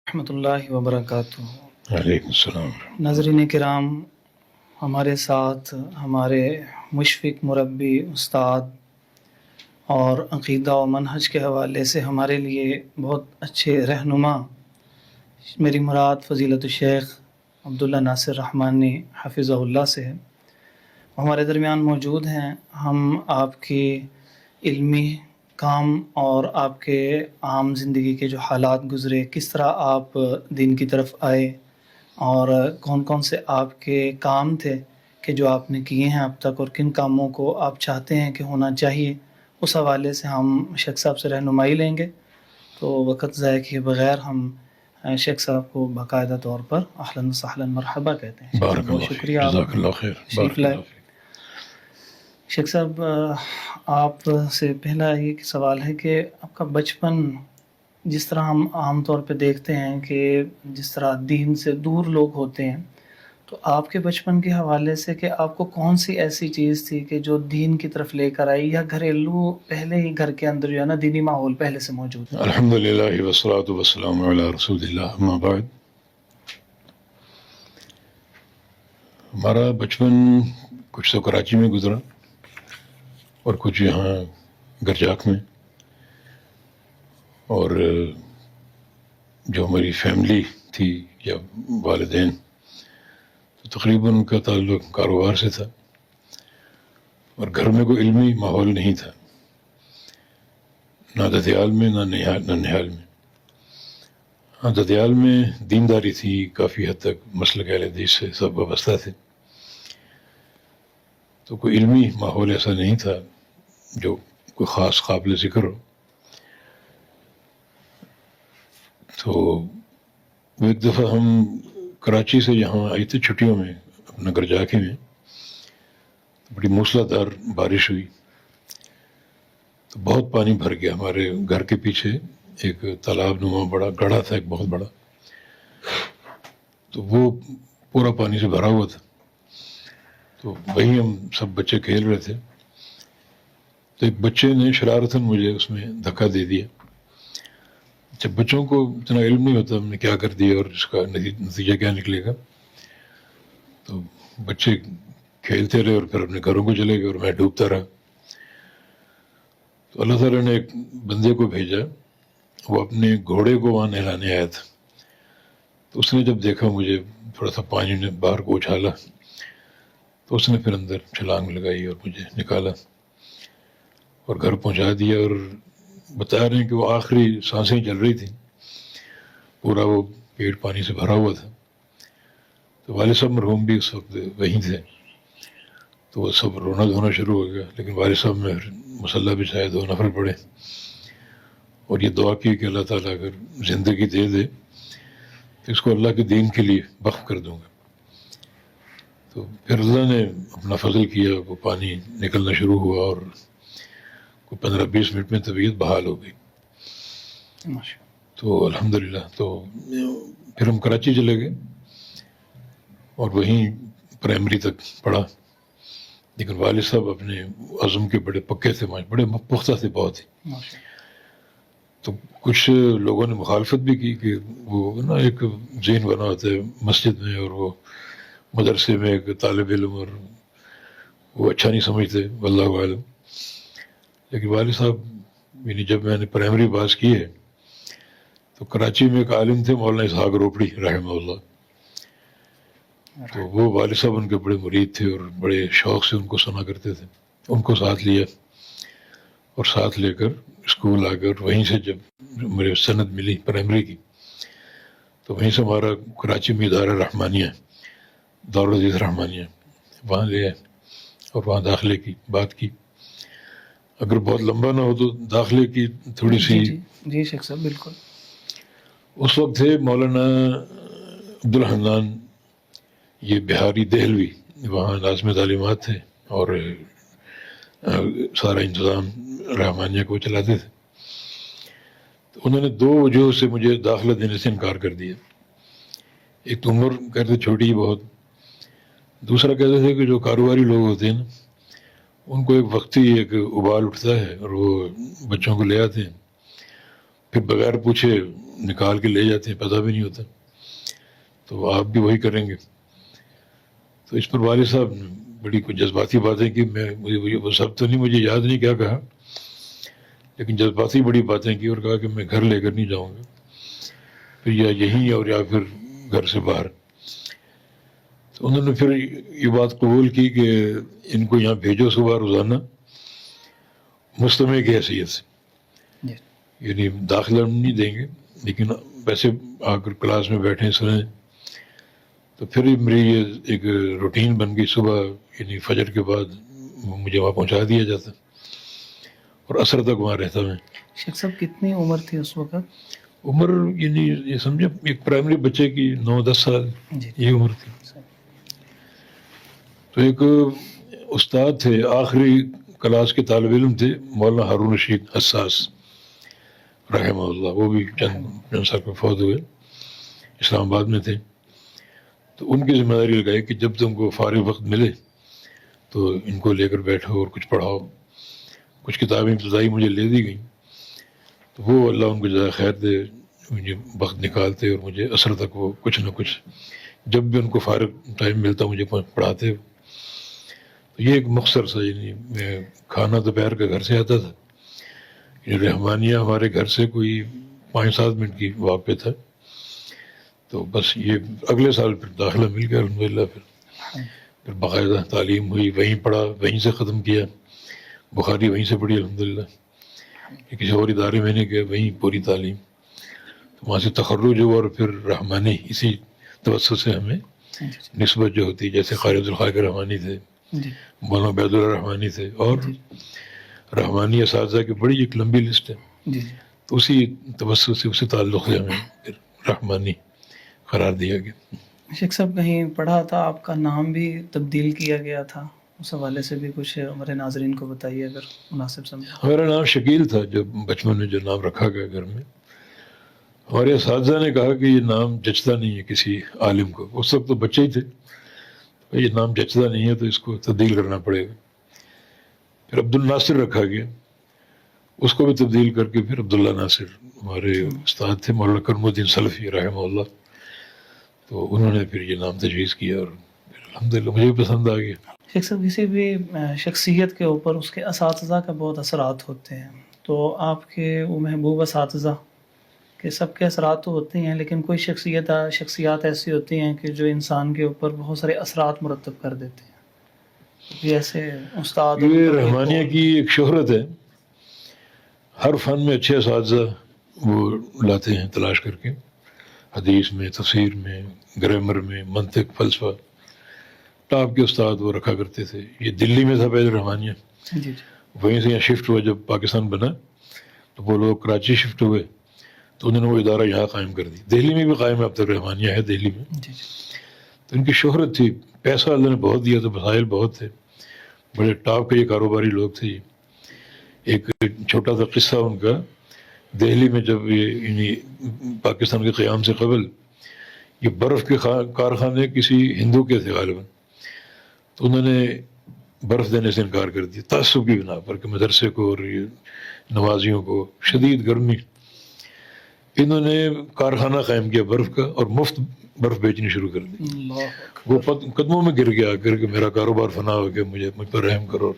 رحمۃ اللہ وبرکاتہ۔ وعلیکم السلام۔ ناظرین کرام، ہمارے ساتھ ہمارے مشفق مربی استاد اور عقیدہ و منہج کے حوالے سے ہمارے لیے بہت اچھے رہنما، میری مراد فضیلت الشیخ عبداللہ ناصر رحمانی حفظہ اللہ سے ہے، ہمارے درمیان موجود ہیں۔ ہم آپ کی علمی کام اور آپ کے عام زندگی کے جو حالات گزرے، کس طرح آپ دین کی طرف آئے اور کون کون سے آپ کے کام تھے کہ جو آپ نے کیے ہیں اب تک، اور کن کاموں کو آپ چاہتے ہیں کہ ہونا چاہیے، اس حوالے سے ہم شیخ صاحب سے رہنمائی لیں گے۔ تو وقت ضائع کیے بغیر ہم شیخ صاحب کو باقاعدہ طور پر اہلا و سہلا مرحبا کہتے ہیں۔ بارک بہت اللہ فیک، شکریہ آپ جزاک اللہ خیر، تشریف بارک لائے۔ اللہ فیک۔ شیخ صاحب، آپ سے پہلا یہ سوال ہے کہ آپ کا بچپن، جس طرح ہم عام طور پہ دیکھتے ہیں کہ جس طرح دین سے دور لوگ ہوتے ہیں، تو آپ کے بچپن کے حوالے سے کہ آپ کو کون سی ایسی چیز تھی کہ جو دین کی طرف لے کر آئی، یا گھریلو پہلے ہی گھر کے اندر جو ہے نا دینی ماحول پہلے سے موجود ہے؟ الحمدللہ والصلاۃ والسلام علی رسول اللہ، اما بعد۔ ہمارا بچپن کچھ تو کراچی میں گزرا اور کچھ یہاں گرجاک میں، اور جو ہماری فیملی تھی یا والدین، تو تقریباً ان کا تعلق کاروبار سے تھا، اور گھر میں کوئی علمی ماحول نہیں تھا، نہ ددیال میں نہ نہال میں۔ ہاں، ددیال میں دینداری تھی، کافی حد تک مسلک اہل حدیث سے سب وابستہ تھے، تو کوئی علمی ماحول ایسا نہیں تھا جو کوئی خاص قابل ذکر ہو۔ تو ایک دفعہ ہم کراچی سے یہاں آئے تھے چھٹیوں میں اپنا گرجاکے میں، بڑی موسلادھار بارش ہوئی، تو بہت پانی بھر گیا۔ ہمارے گھر کے پیچھے ایک تالاب نما بڑا گڑھا تھا، ایک بہت بڑا، تو وہ پورا پانی سے بھرا ہوا تھا۔ تو وہیں ہم سب بچے کھیل رہے تھے، تو ایک بچے نے شرارتاً مجھے اس میں دھکا دے دیا۔ جب بچوں کو اتنا علم نہیں ہوتا ہم نے کیا کر دیا اور اس کا نتیجہ کیا نکلے گا، تو بچے کھیلتے رہے اور پھر اپنے گھروں کو چلے گئے اور میں ڈوبتا رہا۔ تو اللہ تعالیٰ نے ایک بندے کو بھیجا، وہ اپنے گھوڑے کو وہاں نہلانے آیا تھا، تو اس نے جب دیکھا مجھے تھوڑا سا پانی نے باہر کو اچھالا، تو اس نے پھر اندر چھلانگ لگائی اور مجھے نکالا اور گھر پہنچا دیا، اور بتا رہے ہیں کہ وہ آخری سانسیں چل رہی تھیں، پورا وہ پیٹ پانی سے بھرا ہوا تھا۔ تو والد صاحب مرحوم بھی اس وقت وہیں تھے، تو وہ سب رونا دھونا شروع ہو گیا، لیکن والد صاحب میں مسلح بچھائے، 2 نفل پڑے اور یہ دعا کی کہ اللہ تعالیٰ اگر زندگی دے دے تو اس کو اللہ کے دین کے لیے وقف کر دوں گا۔ تو پھر اللہ نے اپنا فضل کیا، وہ پانی نکلنا شروع ہوا اور کوئی 15-20 منٹ میں طبیعت بحال ہو گئی۔ تو الحمدللہ، تو پھر ہم کراچی چلے گئے اور وہیں پرائمری تک پڑھا، لیکن والد صاحب اپنے عزم کے بڑے پکے تھے، بڑے پختہ تھے بہت ہی۔ تو کچھ لوگوں نے مخالفت بھی کی کہ وہ نا ایک ذہن بنا ہوتا ہے مسجد میں، اور وہ مدرسے میں ایک طالب علم، اور وہ اچھا نہیں سمجھتے، واللہ عالم۔ لیکن والد صاحب، یعنی جب میں نے پرائمری پاس کی ہے تو کراچی میں ایک عالم تھے مولانا اسحاق روپڑی رحمہ اللہ، تو وہ والد صاحب ان کے بڑے مرید تھے اور بڑے شوق سے ان کو سنا کرتے تھے۔ ان کو ساتھ لیا اور ساتھ لے کر اسکول آ کر وہیں سے جب مجھے سند ملی پرائمری کی، تو وہیں سے ہمارا کراچی میں ادارہ رحمانیہ، دارالعزیز رحمانیہ، وہاں لے آئے اور وہاں داخلے کی بات کی۔ اگر بہت لمبا نہ ہو تو داخلے کی تھوڑی سی۔ جی شیخ صاحب، بالکل۔ اس وقت تھے مولانا عبدالحنان، یہ بہاری دہلوی، وہاں ناظم تعلیمات تھے اور سارا انتظام رحمانیہ کو چلاتے تھے۔ تو انہوں نے 2 وجوہ سے مجھے داخلہ دینے سے انکار کر دیا۔ ایک تو عمر کہتے چھوٹی بہت، دوسرا کہتے تھے کہ جو کاروباری لوگ ہوتے ہیں نا، ان کو ایک وقتی ایک ابال اٹھتا ہے اور وہ بچوں کو لے آتے ہیں، پھر بغیر پوچھے نکال کے لے جاتے ہیں، پتہ بھی نہیں ہوتا. تو آپ بھی وہی کریں گے. تو اس پر والد صاحب نے بڑی کچھ جذباتی باتیں کی. مجھے وہ سب تو نہیں، مجھے یاد نہیں کیا کہا، لیکن جذباتی بڑی باتیں کی اور کہا کہ میں گھر لے کر نہیں جاؤں گا، پھر یا یہیں اور یا پھر گھر سے باہر. تو انہوں نے پھر یہ بات قبول کی کہ ان کو یہاں بھیجو صبح روزانہ مستمع کی حیثیت سے، جی یعنی داخلہ نہیں دیں گے لیکن ویسے آ کر کلاس میں بیٹھیں سنیں. تو پھر میری یہ ایک روٹین بن گئی، صبح یعنی فجر کے بعد مجھے وہاں پہنچا دیا جاتا اور عصر تک وہاں رہتا میں. شیخ صاحب کتنی عمر تھی اس وقت؟ عمر یعنی یہ سمجھے ایک پرائمری بچے کی 9-10 سال جی یہ عمر تھی. تو ایک استاد تھے، آخری کلاس کے طالب علم تھے، مولانا ہارون رشید حساس رحمہ اللہ. وہ بھی چند سال میں فوت ہوئے، اسلام آباد میں تھے. تو ان کی ذمہ داری لگائی کہ جب تم کو فارغ وقت ملے تو ان کو لے کر بیٹھو اور کچھ پڑھاؤ. کچھ کتابیں ابتدائی مجھے لے دی گئیں، تو وہ اللہ ان کو جزائے خیر دے، مجھے وقت نکالتے اور مجھے عصر تک وہ کچھ نہ کچھ جب بھی ان کو فارغ ٹائم ملتا مجھے پڑھاتے. تو یہ ایک مختصر سا، یعنی میں کھانا دوپہر کا گھر سے آتا تھا. یعنی رحمانیہ ہمارے گھر سے کوئی 5-7 منٹ کی واک پہ تھا. تو بس یہ اگلے سال پھر داخلہ مل گیا الحمدللہ. پھر باقاعدہ تعلیم ہوئی، وہیں پڑھا، وہیں سے ختم کیا. بخاری وہیں سے پڑھی الحمدللہ. کسی اور ادارے میں نے کیا، وہیں پوری تعلیم. تو وہاں سے تخرج ہوا اور پھر رحمانی اسی توسط سے ہمیں نسبت جو ہوتی، جیسے قاری عبدالخالق رحمانی تھے، مولانا عبید اللہ رحمانی تھے، اور رحمانی اساتذہ کی بڑی ایک لمبی لسٹ ہے. تو اسی توسط سے، اسی تعلق سے ہمیں پھر رحمانی قرار دیا گیا. شیخ صاحب کہیں پڑھا تھا آپ کا نام بھی تبدیل کیا گیا تھا، اس حوالے سے بھی کچھ ہمارے ناظرین کو بتائیے اگر مناسب سمجھیں. ہمارا نام شکیل تھا جو بچپن میں جو نام رکھا گیا گھر میں. ہمارے اساتذہ نے کہا کہ یہ نام جچتا نہیں ہے کسی عالم کو. اس وقت تو بچے ہی تھے، یہ نام جچتا نہیں ہے تو اس کو تبدیل کرنا پڑے گا. پھر عبد الناصر رکھا گیا، اس کو بھی تبدیل کر کے پھر عبداللہ ناصر. ہمارے استاد تھے مولانا کرم الدین سلفی رحمہ اللہ، تو انہوں نے پھر یہ نام تجویز کیا اور پھر الحمدللہ مجھے بھی پسند آ گیا. شیخ صاحب کسی بھی شخصیت کے اوپر اس کے اساتذہ کا بہت اثرات ہوتے ہیں، تو آپ کے وہ محبوب اساتذہ کہ سب کے اثرات تو ہوتے ہیں، لیکن کوئی شخصیات ایسی ہوتی ہیں کہ جو انسان کے اوپر بہت سارے اثرات مرتب کر دیتے ہیں. یہ ایسے استاد یہ رحمانیہ کی ایک شہرت ہے، ہر فن میں اچھے اساتذہ وہ لاتے ہیں تلاش کر کے. حدیث میں، تفسیر میں، گرامر میں، منطق، فلسفہ، ٹاپ کے استاد وہ رکھا کرتے تھے. یہ دلی میں تھا پہلے رحمانیہ، جی وہیں سے یہاں شفٹ ہوا. جب پاکستان بنا تو وہ لوگ کراچی شفٹ ہوئے تو انہوں نے وہ ادارہ یہاں قائم کر دی. دہلی میں بھی قائم ہے اب تک، رحمانیہ ہے دہلی میں. جی تو ان کی شہرت تھی، پیسہ اللہ نے بہت دیا تھا، وسائل بہت تھے، بڑے ٹاپ کے یہ کاروباری لوگ تھے. ایک چھوٹا سا قصہ ان کا، دہلی میں جب یہ پاکستان کے قیام سے قبل یہ برف کے کارخانے کسی ہندو کے تھے غالباً، تو انہوں نے برف دینے سے انکار کر دیا تعصب کی بنا پر کہ مدرسے کو اور یہ نمازیوں کو شدید گرمی. انہوں نے کارخانہ قائم کیا برف کا اور مفت برف بیچنی شروع کر دی. وہ قدموں میں گر گیا کر کہ میرا کاروبار فنا ہو گیا، مجھ پر رحم کرو.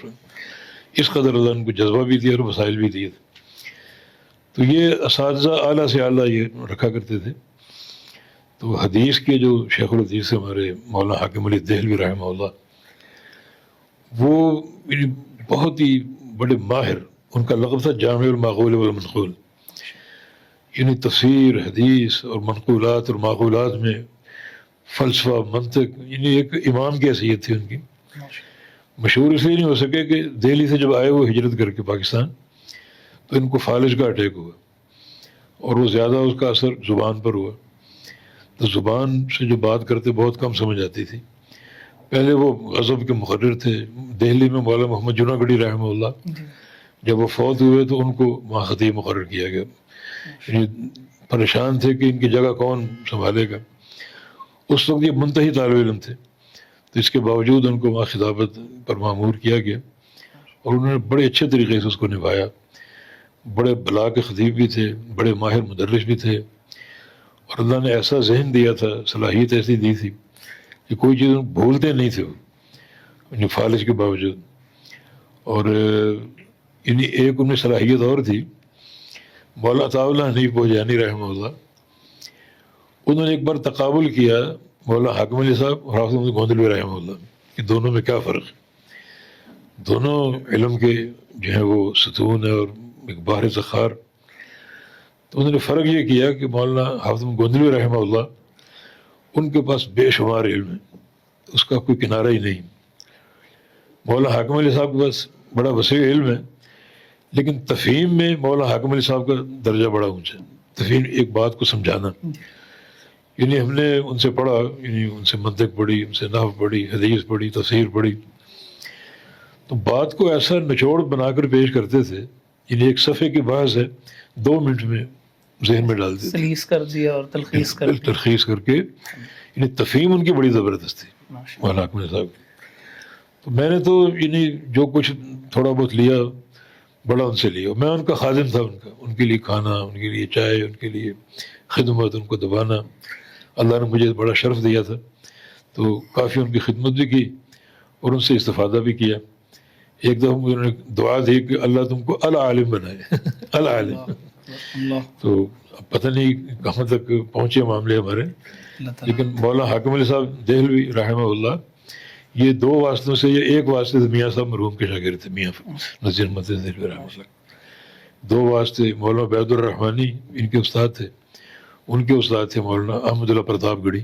اس قدر اللہ نے کو جذبہ بھی دیا اور وسائل بھی دیے. تو یہ اساتذہ اعلیٰ سے اعلیٰ یہ رکھا کرتے تھے. تو حدیث کے جو شیخ الحدیث ہمارے مولانا حاکم علی دہلوی رحمہ اللہ، وہ بہت ہی بڑے ماہر، ان کا لقب تھا جامع المعقول والمنقول. یعنی تفسیر، حدیث اور منقولات اور معقولات میں فلسفہ، منطق، یعنی ایک امام کی حیثیت تھی ان کی. مشہور اس لیے نہیں ہو سکے کہ دہلی سے جب آئے وہ ہجرت کر کے پاکستان تو ان کو فالج کا اٹیک ہوا اور وہ زیادہ اس کا اثر زبان پر ہوا. تو زبان سے جو بات کرتے بہت کم سمجھ آتی تھی. پہلے وہ غضب کے مقرر تھے دہلی میں، مولانا محمد جناگڑھی رحمہ اللہ. جب وہ فوت ہوئے تو ان کو وہاں خطیب مقرر کیا گیا. یعنی پریشان تھے کہ ان کی جگہ کون سنبھالے گا. اس وقت یہ منتہی طالب علم تھے، تو اس کے باوجود ان کو وہاں خطابت پر معمور کیا گیا اور انہوں نے بڑے اچھے طریقے سے اس کو نبھایا. بڑے بلا کے خطیب بھی تھے، بڑے ماہر مدرس بھی تھے، اور اللہ نے ایسا ذہن دیا تھا، صلاحیت ایسی دی تھی کہ کوئی چیز بھولتے نہیں تھے وہ فالج کے باوجود. اور یعنی ایک ان میں صلاحیت اور تھی، مولانا عطاء اللہ حنیف بوجانی رحمہ اللہ، انہوں نے ایک بار تقابل کیا مولانا حاکم علی صاحب اور حافظ محمد گوندلوی رحمہ اللہ کہ دونوں میں کیا فرق ہے. دونوں علم کے جو ہیں وہ ستون ہے اور ایک باہر ذخار. تو انہوں نے فرق یہ کیا کہ مولانا حافظ محمد گوندلوی رحمہ اللہ ان کے پاس بے شمار علم ہے، اس کا کوئی کنارہ ہی نہیں. مولانا حاکم علی صاحب کے پاس بڑا وسیع علم ہے، لیکن تفہیم میں مولانا حاکم علی صاحب کا درجہ بڑا اونچا ہے. تفہیم ایک بات کو سمجھانا، یعنی ہم نے ان سے پڑھا، یعنی ان سے منطق پڑھی، ان سے نحو پڑھی، حدیث پڑھی، تفسیر پڑھی، تو بات کو ایسا نچوڑ بنا کر پیش کرتے تھے، یعنی ایک صفحے کی بحث ہے 2 منٹ میں ذہن میں ڈال دیتے، سلیس کر دیا اور تلخیص کر کے. یعنی تفہیم ان کی بڑی زبردست تھی مولانا حاکم علی صاحب کی. تو میں نے تو یعنی جو کچھ تھوڑا بہت لیا بڑا ان سے لیا. میں ان کا خادم تھا، ان کے لیے کھانا، ان کے لیے چائے، ان کے لیے خدمت، ان کو دبانا. اللہ نے مجھے بڑا شرف دیا تھا، تو کافی ان کی خدمت بھی کی اور ان سے استفادہ بھی کیا. ایک دفعہ انہوں نے دعا دی کہ اللہ تم کو العالم بنائے العالم. تو پتہ نہیں کہاں تک پہنچے معاملے ہمارے، لیکن مولانا حاکم علی صاحب دہلوی رحمہ اللہ یہ 2 واسطوں سے، یہ ایک واسطے سے میاں صاحب مرحوم کے شاگرد تھے، میاں نذیر احمد دہلوی رحمہ اللہ. 2 واسطے مولانا عبید الرحمانی ان کے استاد تھے، ان کے استاد تھے مولانا احمد اللہ پرتاپ گڑھی،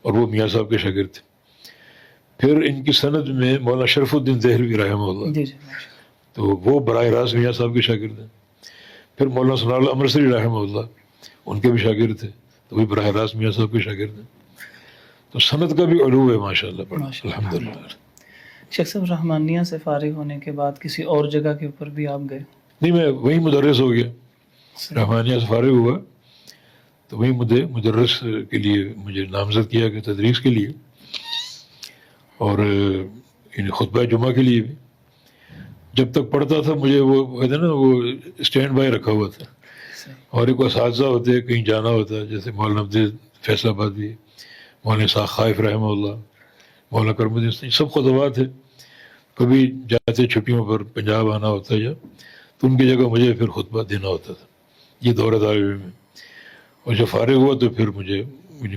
اور وہ میاں صاحب کے شاگرد تھے. پھر ان کی سند میں مولانا شرف الدین دہلوی رحمہ اللہ، تو وہ براہ راست میاں صاحب کے شاگرد ہیں. پھر مولانا ثناء اللہ امرسری رحمہ اللہ، ان کے بھی شاگرد تھے، تو وہ براہ راست میاں صاحب کے شاگرد ہیں. تو سند کا بھی علو ہے ماشاء اللہ، الحمد للہ. شیخ صاحب رحمانیہ سے فارغ ہونے کے بعد کسی اور جگہ کے اوپر بھی آپ گئے؟ نہیں، میں وہیں مدرس ہو گیا. رحمانیہ سے فارغ ہوا تو وہیں مدرس کے لیے مجھے نامزد کیا گیا تدریس کے لیے، اور خطبہ جمعہ کے لیے بھی. جب تک پڑھتا تھا مجھے وہ کہتے ہیں نا، وہ اسٹینڈ بائی رکھا ہوا تھا. اور ایک اساتذہ ہوتے کہیں جانا ہوتا، جیسے مولانا عبد فیصل آباد بھی، مولانا اسحاق خائف رحمہ اللہ، مولانا کرم الدین، سب خطبہ تھے. کبھی جاتے چھٹیوں پر پنجاب آنا ہوتا یا تو ان کی جگہ مجھے پھر خطبہ دینا ہوتا تھا. یہ دورہ طالب علم میں. اور جب فارغ ہوا تو پھر مجھے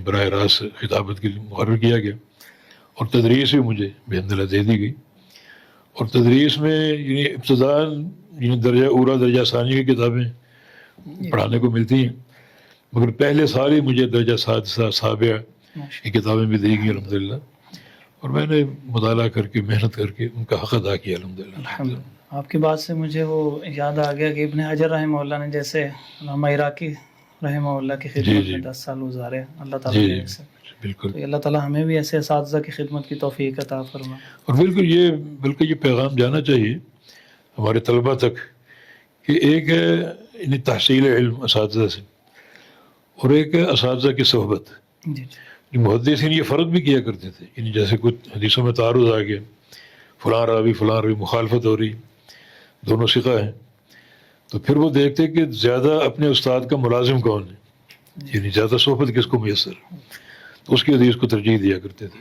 براہ راست خطابت کے لیے مقرر کیا گیا، اور تدریس بھی مجھے بحمد اللہ دے دی گئی. اور تدریس میں یعنی ابتداءً درجہ اولیٰ درجہ ثانی کی کتابیں پڑھانے کو ملتی ہیں، مگر پہلے سال ہی مجھے درجہ سادسہ سابعہ کی کتابیں بھی دی گئی الحمدللہ. اور میں نے مطالعہ کر کے محنت کر کے ان کا حق ادا کیا الحمدللہ. آپ کی بات سے مجھے وہ یاد آ گیا کہ ابن حجر رحمہ اللہ نے جیسے علامہ عراقی رحمہ اللہ کی خدمت میں 10 سال گزارے اللہ تعالیٰ نے، بالکل. تو اللہ تعالیٰ ہمیں بھی ایسے اساتذہ کی خدمت کی توفیق عطا فرمائے. اور بالکل یہ پیغام جانا چاہیے ہمارے طلبہ تک کہ ایک ہے یعنی تحصیل علم اساتذہ سے، اور ایک ہے اساتذہ کی صحبت. محدثین یہ فرق بھی کیا کرتے تھے، یعنی جیسے کچھ حدیثوں میں تعارض آ گیا، فلاں راوی مخالفت ہو رہی، دونوں ثقہ ہیں، تو پھر وہ دیکھتے کہ زیادہ اپنے استاد کا ملازم کون ہے، یعنی زیادہ صحبت کس کو میسر، تو اس کی حدیث کو ترجیح دیا کرتے تھے.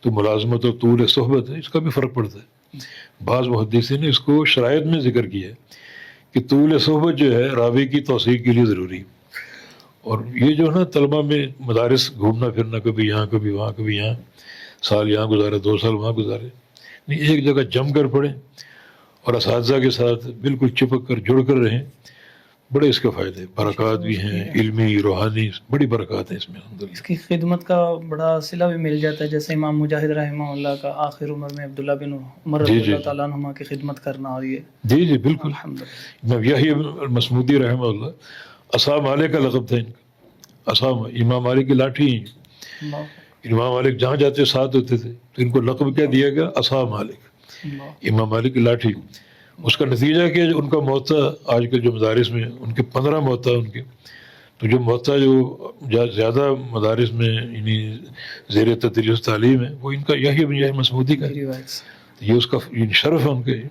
تو ملازمت اور طول صحبت ہے، اس کا بھی فرق پڑتا ہے. بعض محدثین نے اس کو شرائط میں ذکر کیا ہے کہ طول صحبت جو ہے راوی کی توثیق کے لیے ضروری ہے. اور یہ جو ہے نا طلبہ میں مدارس گھومنا پھرنا، کبھی یہاں کبھی وہاں کبھی یہاں، سال یہاں گزارے 2 سال وہاں گزارے، نہیں، ایک جگہ جم کر پڑھیں اور اساتذہ کے ساتھ بالکل چپک کر جڑ کر رہیں. بڑے اس کے فائدے، برکات بھی ہیں، علمی روحانی بڑی برکات ہیں اس میں. اس کی خدمت کا بڑا صلہ بھی مل جاتا ہے، جیسے امام مجاہد رحمہ اللہ کا آخر عمر میں عبداللہ بن عمر رضی اللہ تعالیٰ عنہما کی خدمت کرنا. اور یہ جی بالکل. الحمدللہ. یحیی المصمودی رحمہ اللہ عصا مالک کا لقب تھا ان کا. عصا امام مالک کی لاٹھی ہیں. امام مالک جہاں جاتے ساتھ ہوتے تھے، تو ان کو لقب کیا دیا گیا؟ عصا مالک، امام مالک کی لاٹھی. اس کا نتیجہ کہ ان کا موطا آج کل جو مدارس میں ان کے 15 موطا ان کے، تو جو موطا جو زیادہ مدارس میں یعنی زیر تدریس تعلیم ہے وہ ان کا یحیی بن یحییٰ المصمودی کا. یہ اس کا شرف ہے ان کے.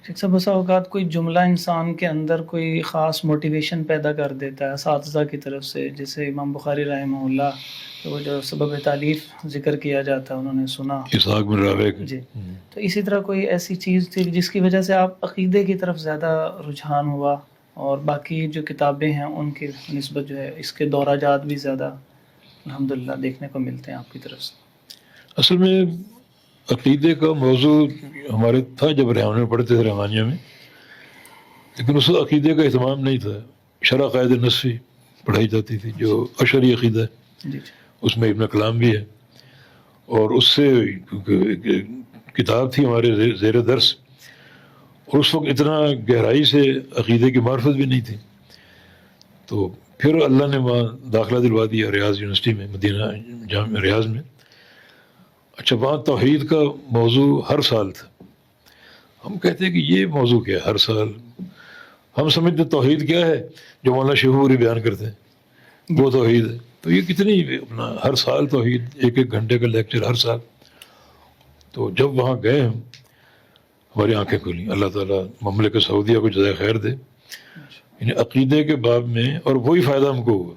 شیخ صاحب بسا اوقات کوئی جملہ انسان کے اندر کوئی خاص موٹیویشن پیدا کر دیتا ہے اساتذہ کی طرف سے، جیسے امام بخاری رحمہ اللہ وہ جو سبب تالیف ذکر کیا جاتا ہے، انہوں نے سنا اسحاق بن راویہ کے جی، تو اسی طرح کوئی ایسی چیز تھی جس کی وجہ سے آپ عقیدے کی طرف زیادہ رجحان ہوا، اور باقی جو کتابیں ہیں ان کی نسبت جو ہے اس کے دورہ بھی زیادہ الحمدللہ دیکھنے کو ملتے ہیں آپ کی طرف سے؟ اصل میں عقیدے کا موضوع ہمارے تھا جب رحمانیہ میں پڑھتے تھے رحمانیہ میں، لیکن اس وقت عقیدے کا اہتمام نہیں تھا. شرح قائد نصفی پڑھائی جاتی تھی جو اشعری عقیدہ ہے، جی اس میں ابن کلام بھی ہے، اور اس سے کتاب تھی ہمارے زیر درس، اور اس وقت اتنا گہرائی سے عقیدے کی معرفت بھی نہیں تھی. تو پھر اللہ نے وہاں داخلہ دلوا دیا ریاض یونیورسٹی میں، مدینہ جامعہ ریاض میں. اچھا، وہاں توحید کا موضوع ہر سال تھا. ہم کہتے ہیں کہ یہ موضوع کیا ہے ہر سال؟ ہم سمجھتے توحید کیا ہے جو مولانا شیخوپوری بیان کرتے ہیں، وہ توحید ہے. تو یہ کتنی اپنا ہر سال توحید، ایک ایک گھنٹے کا لیکچر ہر سال. تو جب وہاں گئے ہم، ہماری آنکھیں کھلی. اللہ تعالیٰ مملکت سعودیہ کو جزائے خیر دے. یعنی عقیدے کے باب میں، اور وہی فائدہ ہم کو ہوا.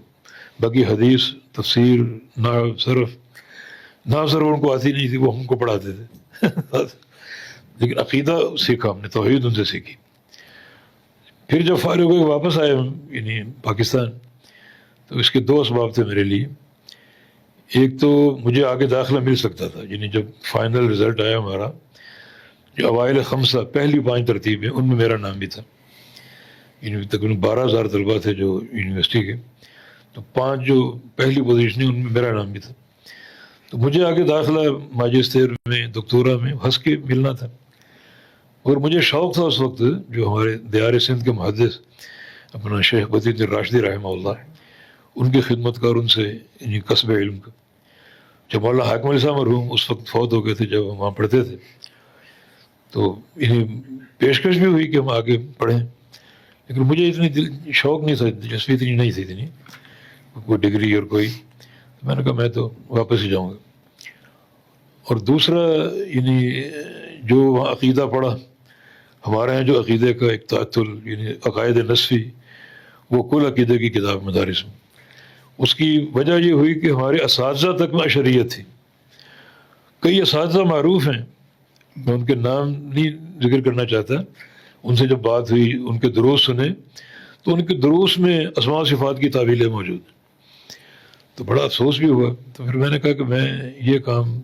باقی حدیث، تفسیر، نحو، صرف ان کو آتی نہیں تھی، وہ ہم کو پڑھاتے تھے. لیکن عقیدہ سیکھا ہم نے، توحید ان سے سیکھی. پھر جب فارغ ہو کے واپس آئے ہم یعنی پاکستان، تو اس کے دو اسباب تھے میرے لیے. ایک تو مجھے آگے داخلہ مل سکتا تھا، یعنی جب فائنل رزلٹ آیا ہمارا، جو اوائل خمسہ پہلی 5 ترتیبیں، ان میں میرا نام بھی تھا. یعنی تقریباً 12,000 طلباء تھے جو یونیورسٹی کے، تو 5 جو پہلی پوزیشنیں ان میں میرا نام بھی تھا. تو مجھے آگے داخلہ ماجسٹر میں، دکتورا میں ہنس کے ملنا تھا. اور مجھے شوق تھا اس وقت، جو ہمارے دیار سندھ کے محدث اپنا شیخ بدی الدین راشدی رحمہ اللہ، ان کی خدمت کا اور ان سے یعنی کسب علم کا. جب مولانا حاکم علی صاحب مرحوم اس وقت فوت ہو گئے تھے جب ہم وہاں پڑھتے تھے، تو انہیں پیشکش بھی ہوئی کہ ہم آگے پڑھیں. لیکن مجھے اتنی شوق نہیں تھا، دلچسپی اتنی نہیں تھی، اتنی کوئی ڈگری اور کوئی. میں نے کہا میں تو واپس ہی جاؤں گا. اور دوسرا یعنی جو وہاں عقیدہ پڑھا، ہمارے یہاں جو عقیدے کا ایک تعطل یعنی عقائد نصفی، وہ کل عقیدے کی کتاب مدارس میں. اس کی وجہ یہ ہوئی کہ ہمارے اساتذہ تک میں اشریت تھی. کئی اساتذہ معروف ہیں، میں ان کے نام نہیں ذکر کرنا چاہتا. ان سے جب بات ہوئی، ان کے دروس سنے، تو ان کے دروس میں اسماء و صفات کی تعویلیں موجود ہیں. تو بڑا افسوس بھی ہوا. تو پھر میں نے کہا کہ میں یہ کام،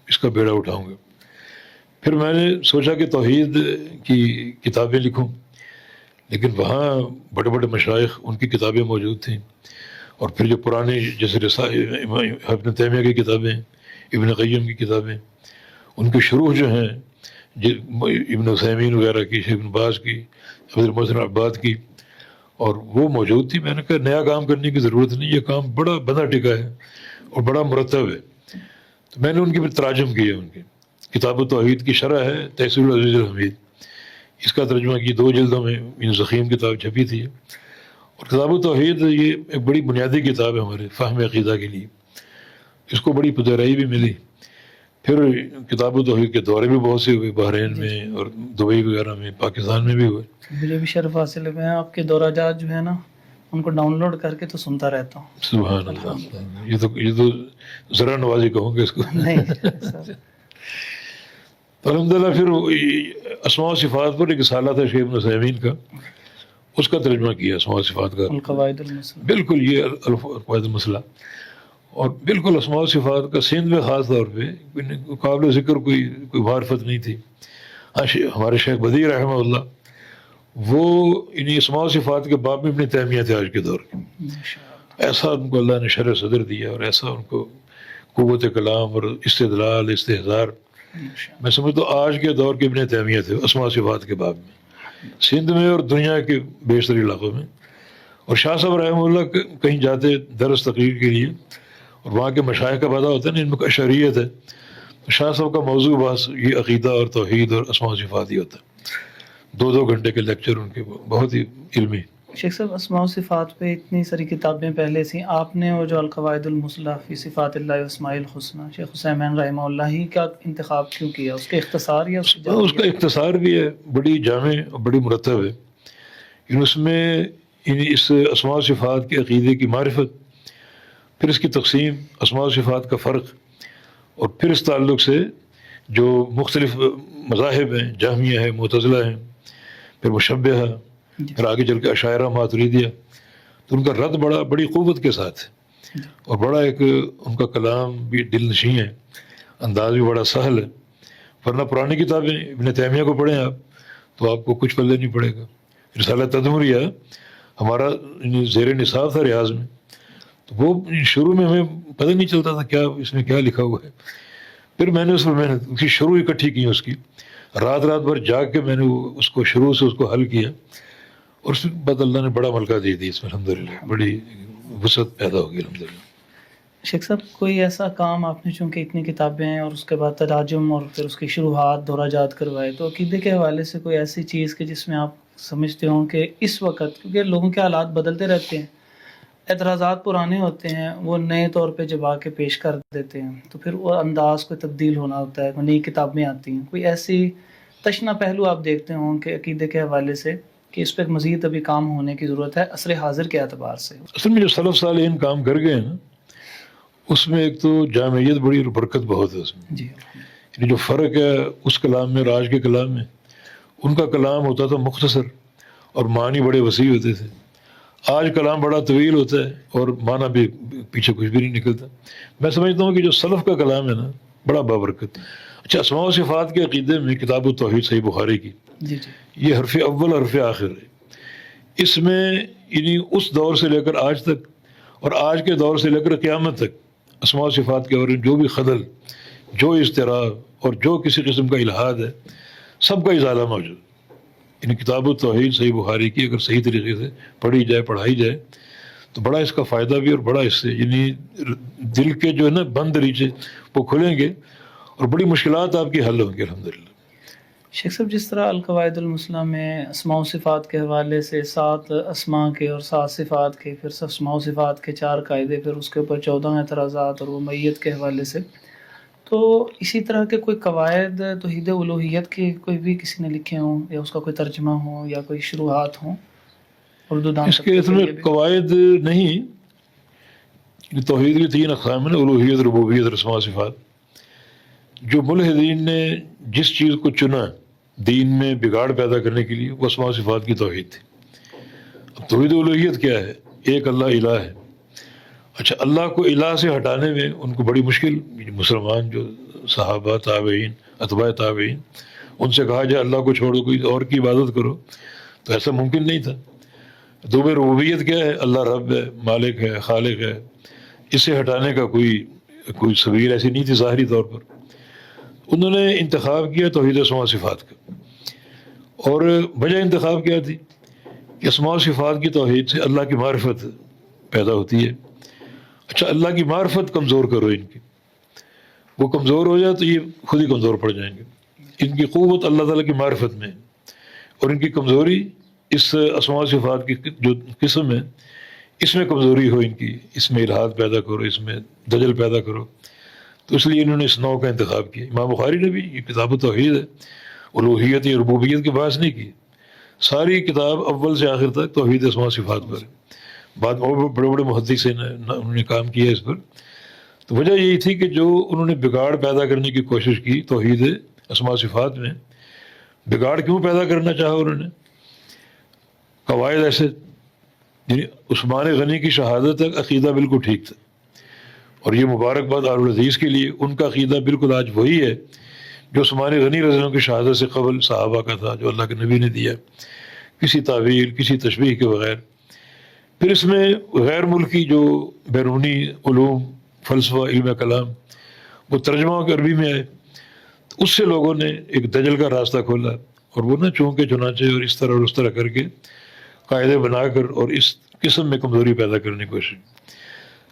اس کا بیڑا اٹھاؤں گا. پھر میں نے سوچا کہ توحید کی کتابیں لکھوں، لیکن وہاں بڑے بڑے مشائخ، ان کی کتابیں موجود تھیں. اور پھر جو پرانی جیسے ابن تیمیہ کی کتابیں، ابن قیم کی کتابیں، ان کے شروح جو ہیں ابن عثیمین وغیرہ کی، شیخ ابن باز کی، عبد المحسن عباد کی، اور وہ موجود تھی. میں نے کہا نیا کام کرنے کی ضرورت نہیں، یہ کام بڑا بندہ ٹکا ہے اور بڑا مرتب ہے. تو میں نے ان کے پھر تراجم کیے. ان کے کتاب التوحید کی شرح ہے تیسیر العزیز الحمید، اس کا ترجمہ کی 2 جلدوں میں زخیم کتاب چھپی تھی. اور کتاب التوحید یہ ایک بڑی بنیادی کتاب ہے ہمارے فہم عقیدہ کے لیے. اس کو بڑی پذیرائی بھی ملی. پھر کتاب التوحید کے دورے بھی بہت سے ہوئے، بحرین میں اور دبئی وغیرہ میں، پاکستان میں بھی ہوئے. مجھے بھی شرف حاصل ہے، میں آپ کے دورہ جات جو ہے نا ان کو ڈاؤن لوڈ کر کے تو سنتا رہتا ہوں. سبحان اللہ. یہ تو ذرا نوازی کہوں گے اس کو. نہیں سر. تو الحمدللہ پھر اسماء و صفات پر ایک رسالہ تھا شیخ ابن عثیمین کا، اس کا ترجمہ کیا اسماء و صفات کا. القواعد المسلہ، بالکل یہ القواعد المسلہ. اور بالکل اسماء و صفات کا سندھ میں خاص طور پہ قابل ذکر کوئی معرفت نہیں تھی. ہمارے شیخ بدی رحمہ اللہ، وہ انہیں اسماء و صفات کے باب میں ابن تیمیہ تھے آج کے دور کے. ایسا ان کو اللہ نے شرح صدر دیا، اور ایسا ان کو قوت کلام اور استدلال، استحضار. میں سمجھتا ہوں آج کے دور کے ابن تیمیہ تھے اسماء و صفات کے باب میں، سندھ میں اور دنیا کے بیشتر علاقوں میں. اور شاہ صاحب رحمہ اللہ کہیں جاتے درس تقریر کے لیے، اور وہاں کے مشائخ کا پتہ ہوتا ہے نا ان میں اشعریت ہے، تو شاہ صاحب کا موضوع بس یہ عقیدہ اور توحید اور اسماء و صفات ہی ہوتا ہے. 2 گھنٹے کے لیکچر ان کے بہت ہی علمی. شیخ صاحب اسماء و صفات پہ اتنی ساری کتابیں پہلے تھیں، آپ نے وہ جو القواعد المثلیٰ فی صفات اللہ و اسماء الحسنی شیخ حسین رحمہ اللہ ہی کا انتخاب کیوں کیا؟ اس کے اختصار یا اس کا اختصار بھی ہے، بڑی جامع اور بڑی مرتب ہے، یعنی اس میں اس اسماء و صفات کے عقیدے کی معرفت، پھر اس کی تقسیم، اسماء و صفات کا فرق، اور پھر اس تعلق سے جو مختلف مذاہب ہیں، جہمیہ ہے، معتزلہ ہیں، پھر مشبہہ، پھر آگے چل کے اشاعرہ ماتریدیہ، تو ان کا رد بڑی قوت کے ساتھ ہے، اور بڑا ایک ان کا کلام بھی دل نشیں ہے، انداز بھی بڑا سہل ہے، ورنہ پرانی کتابیں ابن تیمیہ کو پڑھیں آپ تو آپ کو کچھ پلے نہیں پڑے گا۔ رسالہ تدمریہ ہمارا زیر نصاب تھا ریاض میں، تو وہ شروع میں ہمیں پتہ نہیں چلتا تھا کیا اس میں کیا لکھا ہوا ہے، پھر میں نے اس پر محنت اس کی شروع اکٹھی کی، اس کی رات بھر جاگ کے میں نے اس کو شروع سے اس کو حل کیا، اور اس کے بعد اللہ نے بڑا ملکہ دے دی اس میں، الحمدللہ بڑی وسعت پیدا ہوگی الحمدللہ۔ شیخ صاحب کوئی ایسا کام آپ نے، چونکہ اتنی کتابیں ہیں اور اس کے بعد تراجم اور پھر اس کی شروحات دورہ جات کروائے، تو عقیدے کے حوالے سے کوئی ایسی چیز کہ جس میں آپ سمجھتے ہوں کہ اس وقت، کیونکہ لوگوں کے حالات بدلتے رہتے ہیں، اعتراضات پرانے ہوتے ہیں، وہ نئے طور پہ جب آ کے پیش کر دیتے ہیں تو پھر وہ انداز کو تبدیل ہونا ہوتا ہے، نئی کتابیں آتی ہیں، کوئی ایسی تشنہ پہلو آپ دیکھتے ہوں کہ عقیدے کے حوالے سے کہ اس پہ مزید ابھی کام ہونے کی ضرورت ہے عصر حاضر کے اعتبار سے؟ اصل میں جو سلف صالحین کام کر گئے ہیں نا، اس میں ایک تو جامعیت بڑی اور برکت بہت ہے اس میں، جی، یعنی جو فرق ہے اس کلام میں اور آج کے کلام میں، ان کا کلام ہوتا تھا مختصر اور معنی بڑے وسیع ہوتے تھے، آج کلام بڑا طویل ہوتا ہے اور معنی بھی پیچھے کچھ بھی نہیں نکلتا۔ میں سمجھتا ہوں کہ جو سلف کا کلام ہے نا بڑا بابرکت۔ اچھا، اسماء و صفات کے عقیدے میں کتاب التوحید صحیح بخاری کی، جی، یہ حرف اول حرف آخر ہے، اس میں یعنی اس دور سے لے کر آج تک اور آج کے دور سے لے کر قیامت تک اسماء و صفات کے بارے میں جو بھی خلل، جو اضطراب اور جو کسی قسم کا الحاد ہے، سب کا ازالہ موجود۔ یعنی کتاب التوحید صحیح بخاری کی اگر صحیح طریقے سے پڑھی جائے، پڑھائی جائے، تو بڑا اس کا فائدہ بھی اور بڑا اس سے یعنی دل کے جو ہے نا بند ریچے وہ کھلیں گے اور بڑی مشکلات آپ کی حل ہوں گی الحمدللہ۔ شیخ صاحب جس طرح القواعد المثلیٰ میں اسماء و صفات کے حوالے سے 7 اسماء کے اور 7 صفات کے، پھر اسماء و صفات کے 4 قاعدے، پھر اس کے اوپر 14 اعتراضات اور وہ میت کے حوالے سے، تو اسی طرح کے کوئی قواعد توحید الوہیت کے کوئی بھی کسی نے لکھے ہوں یا اس کا کوئی ترجمہ ہو یا کوئی شروحات ہوں اردو دان؟ اس کے اصل میں قواعد نہیں، توحید کی 3 اقسام ہیں، الوہیت، ربوبیت اور اسماء و صفات۔ جو ملحدین نے جس چیز کو چنا دین میں بگاڑ پیدا کرنے کے لیے، وہ اسماء و صفات کی توحید تھی۔ اب توحید الوہیت کیا ہے؟ ایک اللہ الہ ہے۔ اچھا، اللہ کو الہ سے ہٹانے میں ان کو بڑی مشکل، مسلمان جو صحابہ، تابعین، اتباع تابعین، ان سے کہا جائے اللہ کو چھوڑو کوئی اور کی عبادت کرو، تو ایسا ممکن نہیں تھا۔ دوبارہ ربوبیت کیا ہے؟ اللہ رب ہے، مالک ہے، خالق ہے، اسے ہٹانے کا کوئی سبیل ایسی نہیں تھی ظاہری طور پر۔ انہوں نے انتخاب کیا توحید اسماء و صفات کا، اور وجہ انتخاب کیا تھی کہ اسماء و صفات کی توحید سے اللہ کی معرفت پیدا ہوتی ہے۔ اچھا، اللہ کی معرفت کمزور کرو ان کی، وہ کمزور ہو جائے تو یہ خود ہی کمزور پڑ جائیں گے۔ ان کی قوت اللہ تعالیٰ کی معرفت میں، اور ان کی کمزوری اس اسماء و صفات کی جو قسم ہے اس میں کمزوری ہو ان کی، اس میں الحاد پیدا کرو، اس میں دجل پیدا کرو، تو اس لیے انہوں نے اس نوع کا انتخاب کیا۔ امام بخاری نے بھی، یہ کتاب التوحید ہے، الوہیت یا ربوبیت کی بحث نہیں کی، ساری کتاب اول سے آخر تک توحید اسماء و صفات پر ہے۔ بعد اور بڑے بڑے محدث انہوں نے کام کیا اس پر۔ تو وجہ یہی تھی کہ جو انہوں نے بگاڑ پیدا کرنے کی کوشش کی توحید اسماء و صفات میں، بگاڑ کیوں پیدا کرنا چاہا انہوں نے؟ قواعد ایسے، یعنی عثمان غنی کی شہادت تک عقیدہ بالکل ٹھیک تھا، اور یہ مبارکباد اہل الحدیث کے لیے، ان کا عقیدہ بالکل آج وہی ہے جو عثمان غنی رضی اللہ عنہ کی شہادت سے قبل صحابہ کا تھا، جو اللہ کے نبی نے دیا، کسی تعویل، کسی تشبیہ کے بغیر۔ پھر اس میں غیر ملکی جو بیرونی علوم، فلسفہ، علم کلام، وہ ترجمہ عربی میں آئے، تو اس سے لوگوں نے ایک دجل کا راستہ کھولا، اور وہ نہ چونکے چنانچہ اور اس طرح کر کے قاعدے بنا کر اور اس قسم میں کمزوری پیدا کرنے کی کوشش۔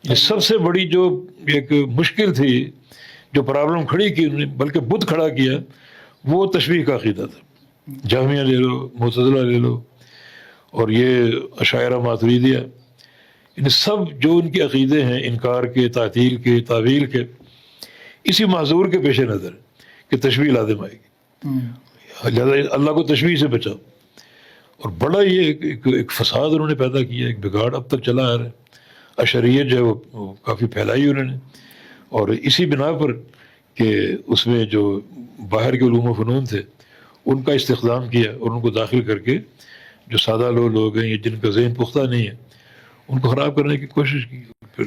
یہ سب سے بڑی جو ایک مشکل تھی، جو پرابلم کھڑی کی انہوں نے، بلکہ بت کھڑا کیا، وہ تشبیہ کا عقیدہ تھا۔ جہمیہ لے لو، معتزلہ لے لو، اور یہ اشاعرہ ماتریدیہ، ان سب جو ان کے عقیدے ہیں انکار کے، تعطیل کے، تعویل کے، اسی معذور کے پیش نظر کہ تشبیہ لازم آئے گی، لہٰذا اللہ کو تشبیہ سے بچاؤ. اور بڑا یہ ایک فساد انہوں نے پیدا کیا، ایک بگاڑ اب تک چلا آ رہا ہے. اشریت جو ہے وہ کافی پھیلائی انہوں نے، اور اسی بنا پر کہ اس میں جو باہر کے علوم و فنون تھے ان کا استخدام کیا اور ان کو داخل کر کے جو سادہ لوگ ہیں یا جن کا ذہن پختہ نہیں ہے ان کو خراب کرنے کی کوشش کی. پھر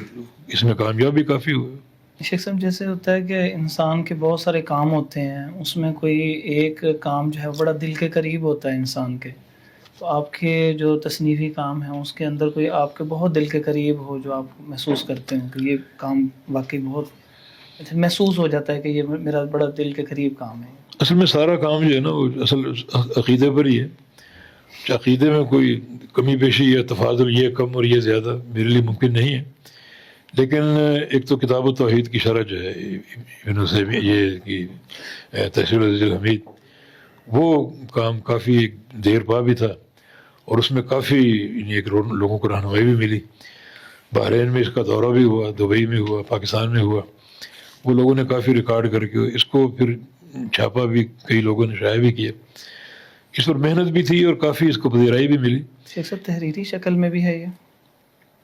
اس میں کامیاب بھی کافی ہوئے. شیخ صاحب جیسے ہوتا ہے کہ انسان کے بہت سارے کام ہوتے ہیں، اس میں کوئی ایک کام جو ہے بڑا دل کے قریب ہوتا ہے انسان کے، تو آپ کے جو تصنیفی کام ہیں اس کے اندر کوئی آپ کے بہت دل کے قریب ہو جو آپ محسوس کرتے ہیں کہ یہ کام واقعی بہت محسوس ہو جاتا ہے کہ یہ میرا بڑا دل کے قریب کام ہے؟ اصل میں سارا کام جو ہے نا وہ اصل عقیدے پر ہی ہے. عقیدے میں کوئی کمی بیشی یا تفاضل یہ کم اور یہ زیادہ میرے لیے ممکن نہیں ہے. لیکن ایک تو کتاب و توحید کی شرح جو ہے یہ کہ تحصیل عزیز الحمید، وہ کام کافی دیر پا بھی تھا اور اس میں کافی ایک لوگوں کو رہنمائی بھی ملی. بحرین میں اس کا دورہ بھی ہوا، دبئی میں ہوا، پاکستان میں ہوا. وہ لوگوں نے کافی ریکارڈ کر کے اس کو پھر چھاپا بھی، کئی لوگوں نے شائع بھی کیا. اس پر محنت بھی تھی اور کافی اس کو پذیرائی بھی ملی. شیخ صاحب تحریری شکل میں بھی ہے یہ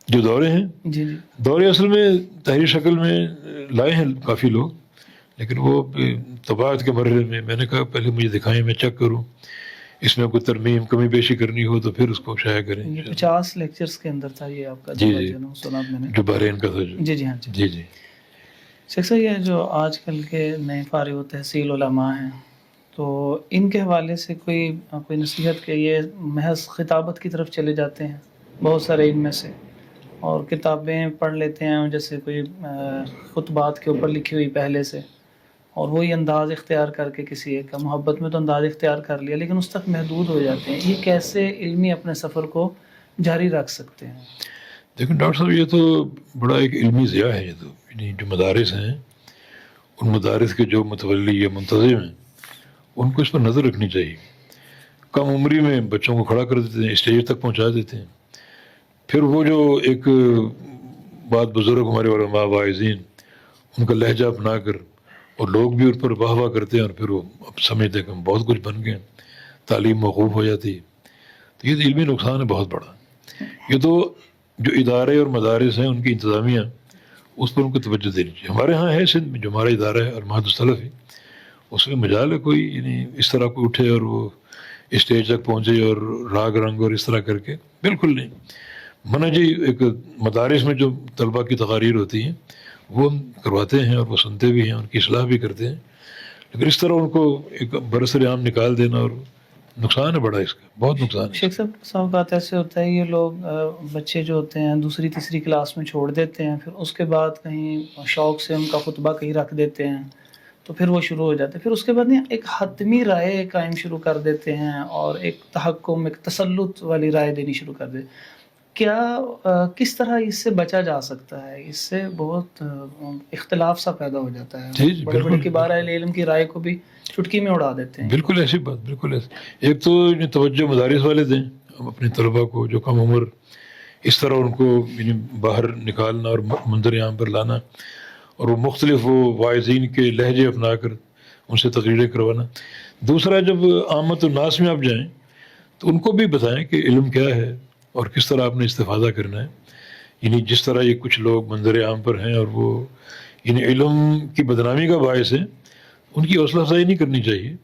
جو دورے ہیں؟ جی جی، دورے اصل میں تحریر شکل میں لائے ہیں کافی لوگ، لیکن وہ طباعت کے مرحلے میں نے کہا پہلے مجھے دکھائیں، میں چیک کروں، اس میں کوئی ترمیم کمی بیشی کرنی ہو تو پھر اس کو شائع کریں. یہ 50 لیکچرز کے اندر تھا یہ آپ کا؟ جی جی، سنا میں نے، جو بحرین کا تھا. جی جی ہاں جی جی. شیخ صاحب یہ جو آج کل کے نئے فارغ و تحصیل علماء ہیں تو ان کے حوالے سے کوئی نصیحت کہ یہ محض خطابت کی طرف چلے جاتے ہیں بہت سارے ان میں سے، اور کتابیں پڑھ لیتے ہیں جیسے کوئی خطبات کے اوپر لکھی ہوئی پہلے سے، اور وہی انداز اختیار کر کے کسی ایک کا محبت میں تو انداز اختیار کر لیا لیکن اس تک محدود ہو جاتے ہیں. یہ کیسے علمی اپنے سفر کو جاری رکھ سکتے ہیں؟ دیکھیں ڈاکٹر صاحب، یہ تو بڑا ایک علمی ضیاع ہے. یہ تو یعنی جو مدارس ہیں ان مدارس کے جو متولی یا منتظم ہیں ان کو اس پر نظر رکھنی چاہیے. کم عمری میں بچوں کو کھڑا کر دیتے ہیں، اسٹیج تک پہنچا دیتے ہیں. پھر وہ جو ایک بات بزرگ ہمارے علماء واعظین ان کا لہجہ اپنا کر اور لوگ بھی ان پر واہ واہ کرتے ہیں اور پھر وہ اب سمجھتے ہیں کہ ہم بہت کچھ بن گئے، تعلیم موقوف ہو جاتی ہے. تو یہ علمی نقصان ہے بہت بڑا. یہ تو جو ادارے اور مدارس ہیں ان کی انتظامیہ اس پر ان کو توجہ دینی چاہیے. ہمارے ہاں ہے سندھ میں جو ہمارا ادارہ ہے ارماد السلفی، اس میں مجال ہے کوئی یعنی اس طرح کو اٹھے اور وہ اسٹیج تک پہنچے اور راگ رنگ اور اس طرح کر کے، بالکل نہیں. منہجی ایک مدارس میں جو طلباء کی تقاریر ہوتی ہیں وہ ہم کرواتے ہیں اور وہ سنتے بھی ہیں، ان کی اصلاح بھی کرتے ہیں. لیکن اس طرح ان کو ایک برسر عام نکال دینا اور نقصان ہے بڑا، اس کا بہت نقصان ہے. شیخ صاحب اوقات ایسے ہوتا ہے یہ لوگ بچے جو ہوتے ہیں دوسری تیسری کلاس میں چھوڑ دیتے ہیں، پھر اس کے بعد کہیں شوق سے ان کا خطبہ کہیں رکھ دیتے ہیں تو پھر وہ شروع ہو جاتے ہیں. پھر اس کے بعد ایک حتمی رائے قائم شروع کر دیتے ہیں اور ایک تحکم، ایک تسلط والی رائے دینی شروع کر دیتے. کیا کس طرح اس سے بچا جا سکتا ہے؟ اس سے بہت اختلاف سا پیدا ہو جاتا ہے. بڑے بڑے کبار اہل علم کی رائے کو بھی چٹکی میں اڑا دیتے ہیں. بالکل ایسی بات، بالکل ایسی. ایک تو توجہ مدارس والے دیں اپنے طلباء کو جو کم عمر، اس طرح ان کو باہر نکالنا اور منظر عام پر لانا، اور وہ مختلف وہ واعظین کے لہجے اپنا کر ان سے تقریریں کروانا. دوسرا، جب عامت الناس میں آپ جائیں تو ان کو بھی بتائیں کہ علم کیا ہے اور کس طرح آپ نے استفادہ کرنا ہے. یعنی جس طرح یہ کچھ لوگ منظر عام پر ہیں اور وہ یعنی علم کی بدنامی کا باعث ہے، ان کی حوصلہ افزائی نہیں کرنی چاہیے.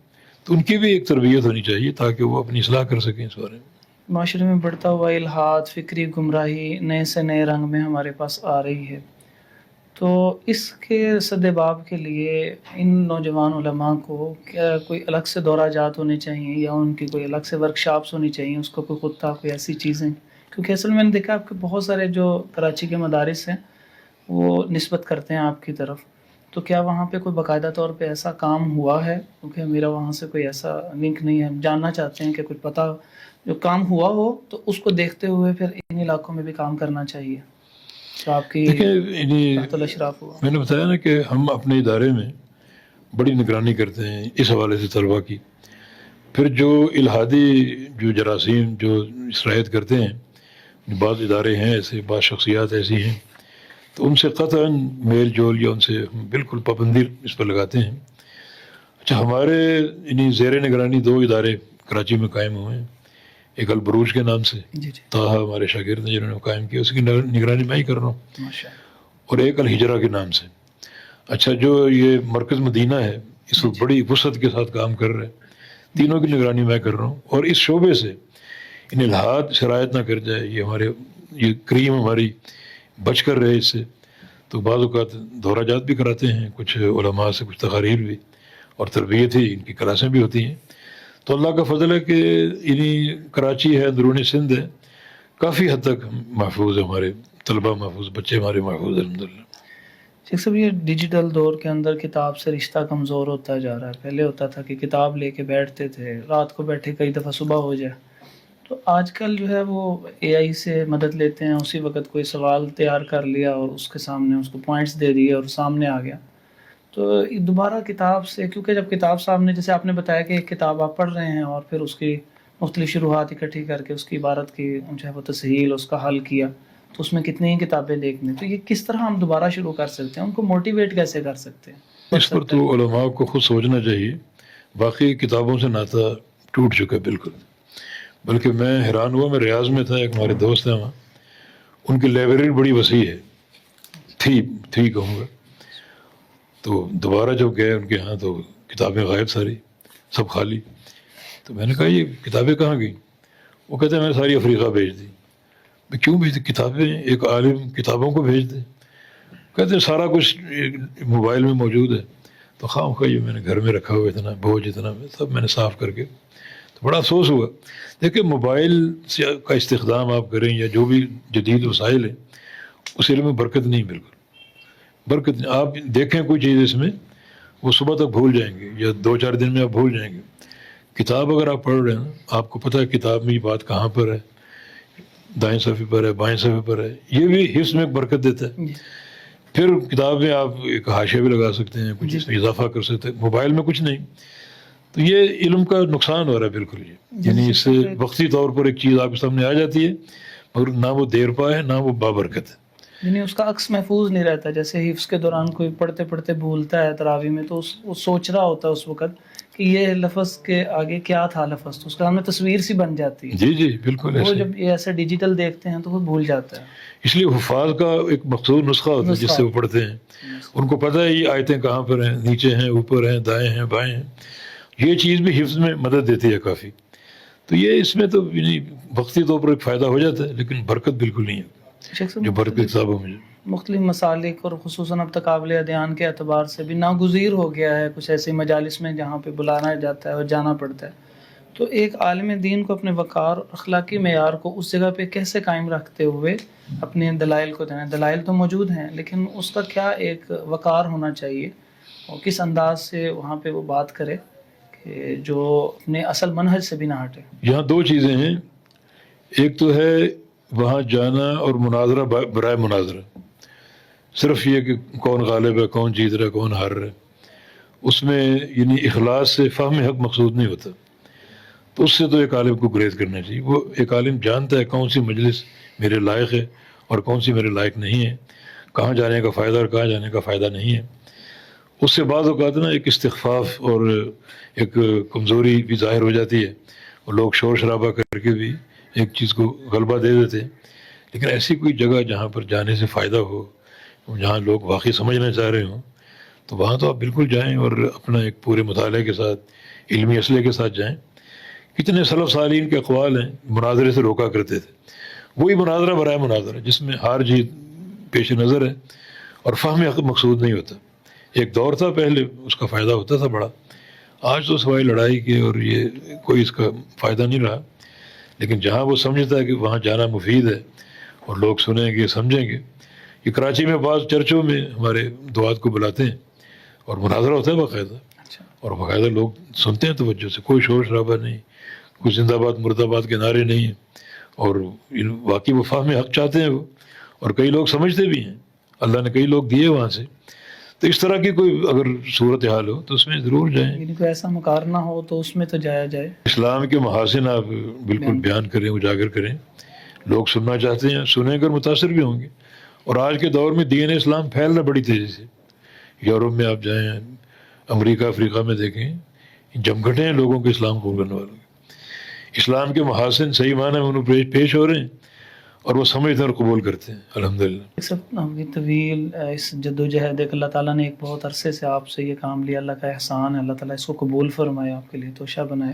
تو ان کی بھی ایک تربیت ہونی چاہیے تاکہ وہ اپنی اصلاح کر سکیں اس بارے میں. معاشرے میں بڑھتا ہوا الحاد، فکری گمراہی نئے سے نئے رنگ میں ہمارے پاس آ رہی ہے، تو اس کے سدباب کے لیے ان نوجوان علماء کو کیا کوئی الگ سے دورہ جات ہونے چاہیے یا ان کی کوئی الگ سے ورکشاپس ہونی چاہیے، اس کو کوئی خطہ، کوئی ایسی چیزیں؟ کیونکہ اصل میں نے دیکھا آپ کے بہت سارے جو کراچی کے مدارس ہیں وہ نسبت کرتے ہیں آپ کی طرف، تو کیا وہاں پہ کوئی باقاعدہ طور پہ ایسا کام ہوا ہے؟ کیونکہ میرا وہاں سے کوئی ایسا لنک نہیں ہے. ہم جاننا چاہتے ہیں کہ کچھ پتہ جو کام ہوا ہو تو اس کو دیکھتے ہوئے پھر ان علاقوں میں بھی کام کرنا چاہیے. تو آپ کی تحت الاشراف ہوا. میں نے بتایا نا کہ ہم اپنے ادارے میں بڑی نگرانی کرتے ہیں اس حوالے سے طلباء کی. پھر جو الہادی جو جراثیم جو سرایت کرتے ہیں، بعض ادارے ہیں ایسے، بعض شخصیات ایسی ہیں، تو ان سے قطعاً میل جول یا ان سے ہم بالکل پابندی اس پر لگاتے ہیں۔ اچھا، ہمارے یعنی زیر نگرانی 2 ادارے کراچی میں قائم ہوئے ہیں، ایک البروج کے نام سے، جی جی طاہا ہمارے شاگرد ہیں جنہوں نے قائم کیا، اس کی نگرانی میں ہی کر رہا ہوں، ماشاء اللہ۔ اور ایک الہجرہ کے نام سے۔ اچھا، جو یہ مرکز مدینہ ہے اس وقت بڑی وسعت کے ساتھ کام کر رہا ہے، تینوں کی نگرانی میں کر رہا ہوں، اور اس شعبے سے ان الہاد شرائط نہ کر جائے، یہ ہمارے یہ کریم ہماری بچ کر رہے اس سے، تو بعض اوقات دورہ جات بھی کراتے ہیں کچھ علماء سے، کچھ تقاریر بھی، اور تربیت ہی ان کی کلاسیں بھی ہوتی ہیں۔ تو اللہ کا فضل ہے کہ یعنی کراچی ہے، اندرونی سندھ ہے، کافی حد تک محفوظ ہے، ہمارے طلبہ محفوظ، بچے ہمارے محفوظ ہیں الحمدللہ۔ شیخ صاحب، یہ ڈیجیٹل دور کے اندر کتاب سے رشتہ کمزور ہوتا جا رہا ہے۔ پہلے ہوتا تھا کہ کتاب لے کے بیٹھتے تھے، رات کو بیٹھے کئی دفعہ صبح ہو جائے، تو آج کل جو ہے وہ اے آئی سے مدد لیتے ہیں، اسی وقت کوئی سوال تیار کر لیا اور اس کے سامنے اس کو پوائنٹس دے دیے اور سامنے آ گیا۔ تو دوبارہ کتاب سے، کیونکہ جب کتاب سامنے، جیسے آپ نے بتایا کہ ایک کتاب آپ پڑھ رہے ہیں اور پھر اس کی مختلف شروحات اکٹھی کر کے اس کی عبارت کی جو ہے وہ تسہیل، اس کا حل کیا، تو اس میں کتنی ہی کتابیں دیکھنے، تو یہ کس طرح ہم دوبارہ شروع کر سکتے ہیں، ان کو موٹیویٹ کیسے کر سکتے ہیں؟ اس پر تو علماء کو خود سوچنا چاہیے۔ باقی کتابوں سے ناطہ ٹوٹ چکا ہے بالکل، بلکہ میں حیران ہوا، میں ریاض میں تھا، ایک ہمارے دوست ہیں وہاں، ان کی لائبریری بڑی وسیع ہے، تھی کہوں گا، تو دوبارہ جب گئے ان کے ہاں تو کتابیں غائب ساری، سب خالی۔ تو میں نے کہا یہ کتابیں کہاں گئیں؟ وہ کہتے ہیں میں نے ساری افریقہ بھیج دی۔ میں کیوں بھیج دی؟ کتابیں ایک عالم کتابوں کو بھیج دے؟ کہتے ہیں سارا کچھ موبائل میں موجود ہے۔ تو خواہ یہ میں نے گھر میں رکھا ہوا اتنا بوجھ، اتنا سب میں نے صاف کر کے، تو بڑا افسوس ہوا۔ دیکھیں، موبائل سے کا استخدام آپ کریں یا جو بھی جدید وسائل ہیں، اس علم میں برکت نہیں، بالکل برکت نہیں۔ آپ دیکھیں کوئی چیز اس میں، وہ صبح تک بھول جائیں گے یا 2-4 دن میں آپ بھول جائیں گے۔ کتاب اگر آپ پڑھ رہے ہیں، آپ کو پتہ ہے کتاب میں یہ بات کہاں پر ہے، دائیں صفحے پر ہے، بائیں صفحے پر ہے، یہ بھی حفظ میں برکت دیتا ہے۔ پھر کتاب میں آپ ایک حاشیہ بھی لگا سکتے ہیں، کچھ اس میں اضافہ کر سکتے ہیں، موبائل میں کچھ نہیں۔ تو یہ علم کا نقصان ہو رہا ہے بالکل، یہ یعنی اس سے وقتی طور پر ایک چیز آپ کے سامنے آ جاتی ہے، مگر نہ وہ دیر پا ہے، نہ وہ بابرکت ہے، یعنی اس کا عکس محفوظ نہیں رہتا۔ جیسے حفظ کے دوران کوئی پڑھتے پڑھتے بھولتا ہے تراویح میں، تو وہ سوچ رہا ہوتا ہے اس وقت کہ یہ لفظ کے آگے کیا تھا لفظ، تو اس کا ہمیں تصویر سی بن جاتی ہے۔ جی جی بالکل وہ ایسے۔ جب یہ ایسے ڈیجیٹل دیکھتے ہیں تو وہ بھول جاتا ہے۔ اس لیے حفاظ کا ایک مخصوص نسخہ ہوتا ہے جس سے وہ پڑھتے ہیں، ان کو پتہ ہے یہ آیتیں کہاں پر ہیں، نیچے ہیں، اوپر ہیں، دائیں ہیں، بائیں ہیں۔ یہ چیز بھی حفظ میں مدد دیتی ہے کافی۔ تو یہ اس میں تو یعنی وقتی طور پر ایک فائدہ ہو جاتا ہے، لیکن برکت بالکل نہیں ہے جو برکت کتابوں میں۔ مختلف مسالک اور خصوصاً اب تقابل ادیان کے اعتبار سے بھی ناگزیر ہو گیا ہے کچھ ایسی مجالس میں جہاں پہ بلانا جاتا ہے اور جانا پڑتا ہے، تو ایک عالم دین کو اپنے وقار اور اخلاقی معیار کو اس جگہ پہ کیسے قائم رکھتے ہوئے اپنے دلائل کو دینا؟ دلائل تو موجود ہیں، لیکن اس کا کیا ایک وقار ہونا چاہیے، اور کس انداز سے وہاں پہ وہ بات کرے کہ جو اپنے اصل منہج سے بھی نہ ہٹے؟ یہاں 2 چیزیں ہیں، ایک تو ہے وہاں جانا اور مناظرہ برائے مناظرہ، صرف یہ کہ کون غالب ہے، کون جیت رہا ہے، کون ہار رہا ہے، اس میں یعنی اخلاص سے فہم حق مقصود نہیں ہوتا۔ تو اس سے تو ایک عالم کو گریز کرنا چاہیے۔ وہ ایک عالم جانتا ہے کون سی مجلس میرے لائق ہے اور کون سی میرے لائق نہیں ہے، کہاں جانے کا فائدہ اور کہاں جانے کا فائدہ نہیں ہے۔ اس سے بعض اوقات نا ایک استخفاف اور ایک کمزوری بھی ظاہر ہو جاتی ہے، اور لوگ شور شرابہ کر کے بھی ایک چیز کو غلبہ دے دیتے ہیں۔ لیکن ایسی کوئی جگہ جہاں پر جانے سے فائدہ ہو، جہاں لوگ واقعی سمجھنا چاہ رہے ہوں، تو وہاں تو آپ بالکل جائیں اور اپنا ایک پورے مطالعے کے ساتھ، علمی اسلحے کے ساتھ جائیں۔ کتنے سلف صالحین کے اقوال ہیں مناظرے سے روکا کرتے تھے، وہی مناظرہ برائے مناظرہ جس میں ہار جیت پیش نظر ہے اور فہم حق مقصود نہیں ہوتا۔ ایک دور تھا پہلے اس کا فائدہ ہوتا تھا بڑا، آج تو سوائے لڑائی کے اور یہ کوئی اس کا فائدہ نہیں رہا۔ لیکن جہاں وہ سمجھتا ہے کہ وہاں جانا مفید ہے اور لوگ سنیں گے، سمجھیں گے۔ یہ کراچی میں بعض چرچوں میں ہمارے دعات کو بلاتے ہیں اور مناظرہ ہوتا ہے باقاعدہ، اور باقاعدہ لوگ سنتے ہیں توجہ سے، کوئی شور شرابہ نہیں، کوئی زندہ باد مرد آباد کے نعرے نہیں ہیں، اور واقعی وہ فہم حق چاہتے ہیں وہ، اور کئی لوگ سمجھتے بھی ہیں، اللہ نے کئی لوگ دیے وہاں سے۔ تو اس طرح کی کوئی اگر صورتحال ہو تو اس میں ضرور جائیں. یعنی کوئی ایسا مقارنہ ہو تو اس میں تو جایا جائے. اسلام کے محاسن آپ بالکل بیان کریں, اجاگر کریں. لوگ سننا چاہتے ہیں, سنیں کر متاثر بھی ہوں گے. اور آج کے دور میں دین اسلام پھیل رہا بڑی تیزی سے. یورپ میں آپ جائیں, امریکہ افریقہ میں دیکھیں, جمگھٹیں ہیں لوگوں کے اسلام قبول کرنے والوں کے. اسلام کے محاسن صحیح معنی میں انہیں پیش ہو رہے ہیں اور وہ سمجھتے اور قبول کرتے ہیں الحمدللہ. طویل اس جد و جہد ایک اللہ تعالیٰ نے ایک بہت عرصے سے آپ سے یہ کام لیا, اللہ کا احسان ہے. اللہ تعالیٰ اس کو قبول فرمائے, آپ کے لیے توشہ بنائے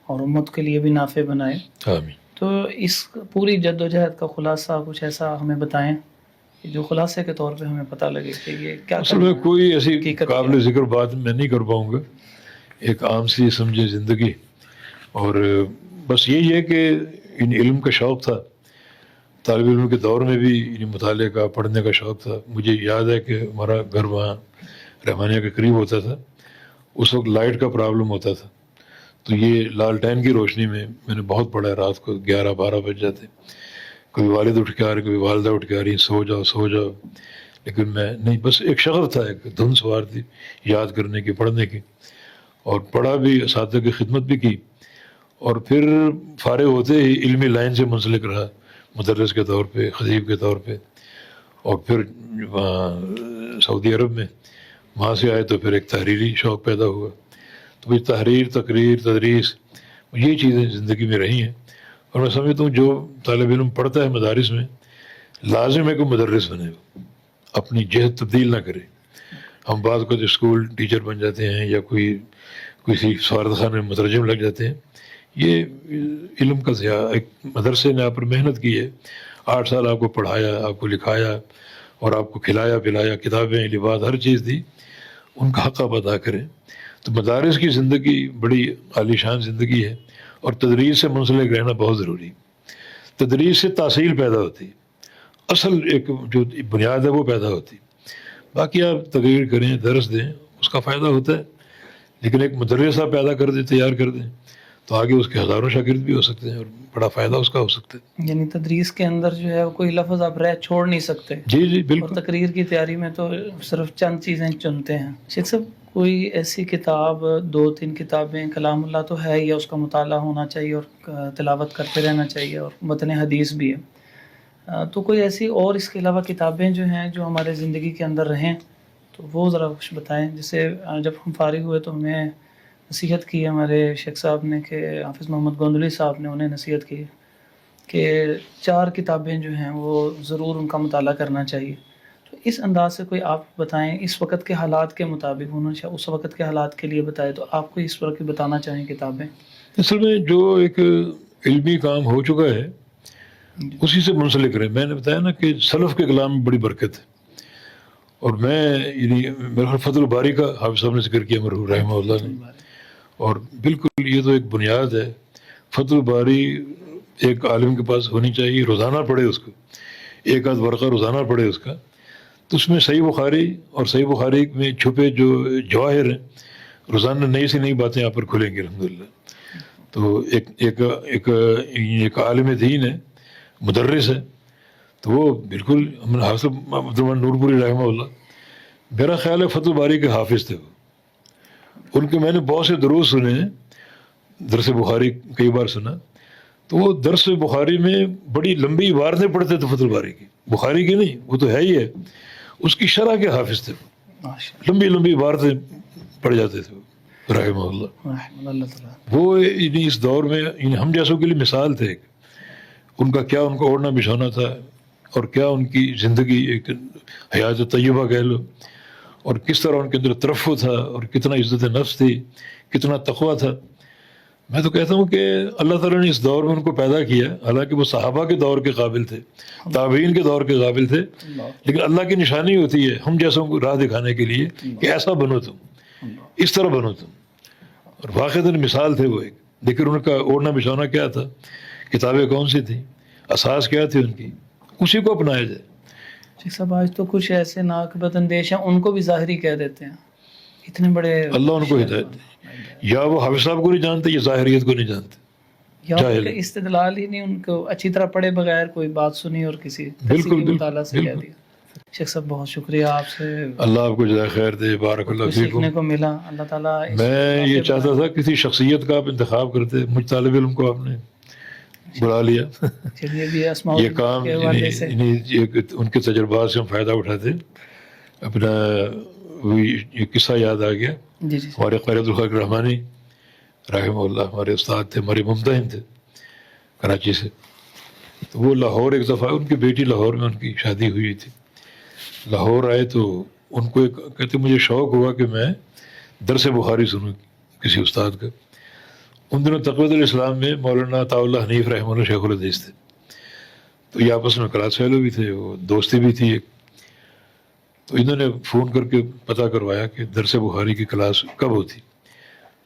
اور امت کے لیے بھی نافع بنائے. آمین. تو اس پوری جد و جہد کا خلاصہ کچھ ایسا ہمیں بتائیں جو خلاصے کے طور پہ ہمیں پتہ لگے کہ یہ کیا. اصل میں کوئی ایسی قابل ذکر بات میں نہیں کر پاؤں گا, ایک عام سی سمجھے زندگی. اور بس یہی ہے کہ ان علم کا شوق تھا, طالب علم کے دور میں بھی مطالعے کا, پڑھنے کا شوق تھا. مجھے یاد ہے کہ ہمارا گھر وہاں رحمانیہ کے قریب ہوتا تھا. اس وقت لائٹ کا پرابلم ہوتا تھا, تو یہ لالٹین کی روشنی میں نے بہت پڑھا. رات کو 11-12 بج جاتے. کبھی والد اٹھ کے آ رہے, کبھی والدہ اٹھ کے آ رہی, سو جاؤ سو جاؤ. لیکن میں نہیں, بس ایک شغف تھا, ایک دھن سوار تھی یاد کرنے کی, پڑھنے کی. اور پڑھا بھی, اساتذہ کی خدمت بھی کی. اور پھر فارغ ہوتے ہی علمی لائن سے منسلک رہا, مدرس کے طور پہ, خطیب کے طور پہ. اور پھر سعودی عرب میں وہاں سے آئے تو پھر ایک تحریری شوق پیدا ہوا. تو بھائی تحریر, تقریر, تدریس, یہ چیزیں زندگی میں رہی ہیں. اور میں سمجھتا ہوں جو طالب علم پڑھتا ہے مدارس میں, لازم ہے کہ مدرس بنے, اپنی جہد تبدیل نہ کرے. ہم بعض اوقات اسکول ٹیچر بن جاتے ہیں یا کسی سفارتخانے میں مترجم لگ جاتے ہیں. یہ علم کا ضیاع. ایک مدرسے نے آپ پر محنت کی ہے, 8 سال آپ کو پڑھایا, آپ کو لکھایا اور آپ کو کھلایا پلایا, کتابیں, لباس, ہر چیز دی. ان کا حق آپ ادا کریں. تو مدارس کی زندگی بڑی عالی شان زندگی ہے, اور تدریس سے منسلک رہنا بہت ضروری. تدریس سے تحصیل پیدا ہوتی, اصل ایک جو بنیاد ہے وہ پیدا ہوتی. باقی آپ تقریر کریں, درس دیں, اس کا فائدہ ہوتا ہے. لیکن ایک مدرس آپ پیدا کر دیں, تیار کر دیں, تو آگے اس کے ہزاروں شاگرد بھی ہو سکتے ہیں اور بڑا فائدہ اس کا ہو سکتا ہے. یعنی تدریس کے اندر جو ہے کوئی لفظ آپ چھوڑ نہیں سکتے. جی جی بالکل. اور تقریر کی تیاری میں تو صرف چند چیزیں چنتے ہیں. شیخ صاحب, کوئی ایسی کتاب, 2-3 کتابیں, کلام اللہ تو ہے یا اس کا مطالعہ ہونا چاہیے اور تلاوت کرتے رہنا چاہیے, اور متن حدیث بھی ہے, تو کوئی ایسی اور اس کے علاوہ کتابیں جو ہیں جو ہمارے زندگی کے اندر رہیں تو وہ ذرا کچھ بتائیں. جیسے جب ہم فارغ ہوئے تو ہمیں نصیحت کی ہمارے شیخ صاحب نے, کہ حافظ محمد گوندلی صاحب نے انہیں نصیحت کی کہ 4 کتابیں جو ہیں وہ ضرور ان کا مطالعہ کرنا چاہیے. تو اس انداز سے کوئی آپ بتائیں, اس وقت کے حالات کے مطابق, اس وقت کے حالات کے لیے بتائیں, تو آپ کو اس وقت بتانا چاہیں کتابیں. اصل میں جو ایک علمی کام ہو چکا ہے اسی سے منسلک رہے. میں نے بتایا نا کہ سلف کے کلام میں بڑی برکت ہے. اور میرا فضل الباری کا حافظ صاحب نے ذکر کیا مرحوم رحمہ اللہ نے, اور بالکل یہ تو ایک بنیاد ہے. فضل الباری ایک عالم کے پاس ہونی چاہیے, روزانہ پڑھے اس کو, 1 ورقہ روزانہ پڑھے اس کا. تو اس میں صحیح بخاری اور صحیح بخاری میں چھپے جو جواہر ہیں, روزانہ نئی سے نئی باتیں آپ پر کھلیں گے الحمدللہ. تو ایک عالم دین ہے, مدرس ہے, تو وہ بالکل حافظ عبدالرحمن نورپوری رحمہ اللہ, میرا خیال ہے فضل الباری کے حافظ تھے وہ. ان کے میں نے بہت سے دروس سنے ہیں, درس بخاری کئی بار سنا. تو وہ درس بخاری میں بڑی لمبی عبارتیں پڑھتے تھے فضل الباری کی, بخاری کی نہیں, وہ تو ہے ہی ہے, اس کی شرح کے حافظ تھے. لمبی لمبی عبارتیں پڑھ جاتے تھے رحمہ اللہ. وہ اس دور میں ہم جیسوں کے لیے مثال تھے. ان کا کیا, ان کا اوڑھنا بچھونا تھا, اور کیا ان کی زندگی ایک حیات طیبہ کہہ لو, اور کس طرح ان کے اندر ترفع تھا, اور کتنا عزت نفس تھی, کتنا تقویٰ تھا. میں تو کہتا ہوں کہ اللہ تعالیٰ نے اس دور میں ان کو پیدا کیا, حالانکہ وہ صحابہ کے دور کے قابل تھے, تابعین کے دور کے قابل تھے, لیکن اللہ کی نشانی ہوتی ہے ہم جیسوں کو راہ دکھانے کے لیے کہ ایسا بنو تم, اس طرح بنو تم. اور واقعتاً مثال تھے وہ ایک. لیکن ان کا اوڑھنا بچھونا کیا تھا, کتابیں کون سی تھیں, اساس کیا تھی ان کی, اسی کو اپنایا جائے. شیخ صاحب, آج تو کچھ ایسے ناقبت اندیش ہیں, ان کو بھی ظاہری کہہ دیتے ہیں. اتنے بڑے, اللہ ان کو ہدایت دے. یا وہ حافظ صاحب کو نہیں جانتے, یا ظاہریت کو نہیں جانتے, یا استدلال ہی نہیں, ان کو اچھی طرح پڑھے بغیر کوئی بات سنی اور کسی بالکل مطالعہ سے کہہ دیا. شیخ صاحب بہت شکریہ آپ سے اللہ آپ کو جزائے خیر دے، بارک اللہ کچھ فیکم۔ سیکھنے کو ملا، اللہ تعالیٰ اس میں یہ موقع چاہتا پر- تھا کسی شخصیت کا آپ انتخاب کرتے، مجھ طالب علم کو آپ نے بلا لیا۔ چلیے بھی اسماء یہ الحسنی کام کے حوالے سے ان کے تجربات سے ہم فائدہ اٹھاتے۔ اپنا یہ قصہ یاد آ گیا، جی جی ہمارے قاری عبدالخالق رحمانی رحمہ اللہ ہمارے استاد تھے، ہمارے ممتحن تھے کراچی سے۔ تو وہ لاہور ایک دفعہ، ان کی بیٹی لاہور میں ان کی شادی ہوئی تھی، لاہور آئے تو ان کو کہتے مجھے شوق ہوا کہ میں درس بخاری سنوں کسی استاد کا۔ ان دنوں تقویت الاسلام میں مولانا عطاء اللہ حنیف رحمہ اللہ شیخ الحدیث تھے، تو یہ آپس میں کلاس فیلو بھی تھے، وہ دوستی بھی تھی ایک۔ تو انہوں نے فون کر کے پتہ کروایا کہ درس بخاری کی کلاس کب ہوتی،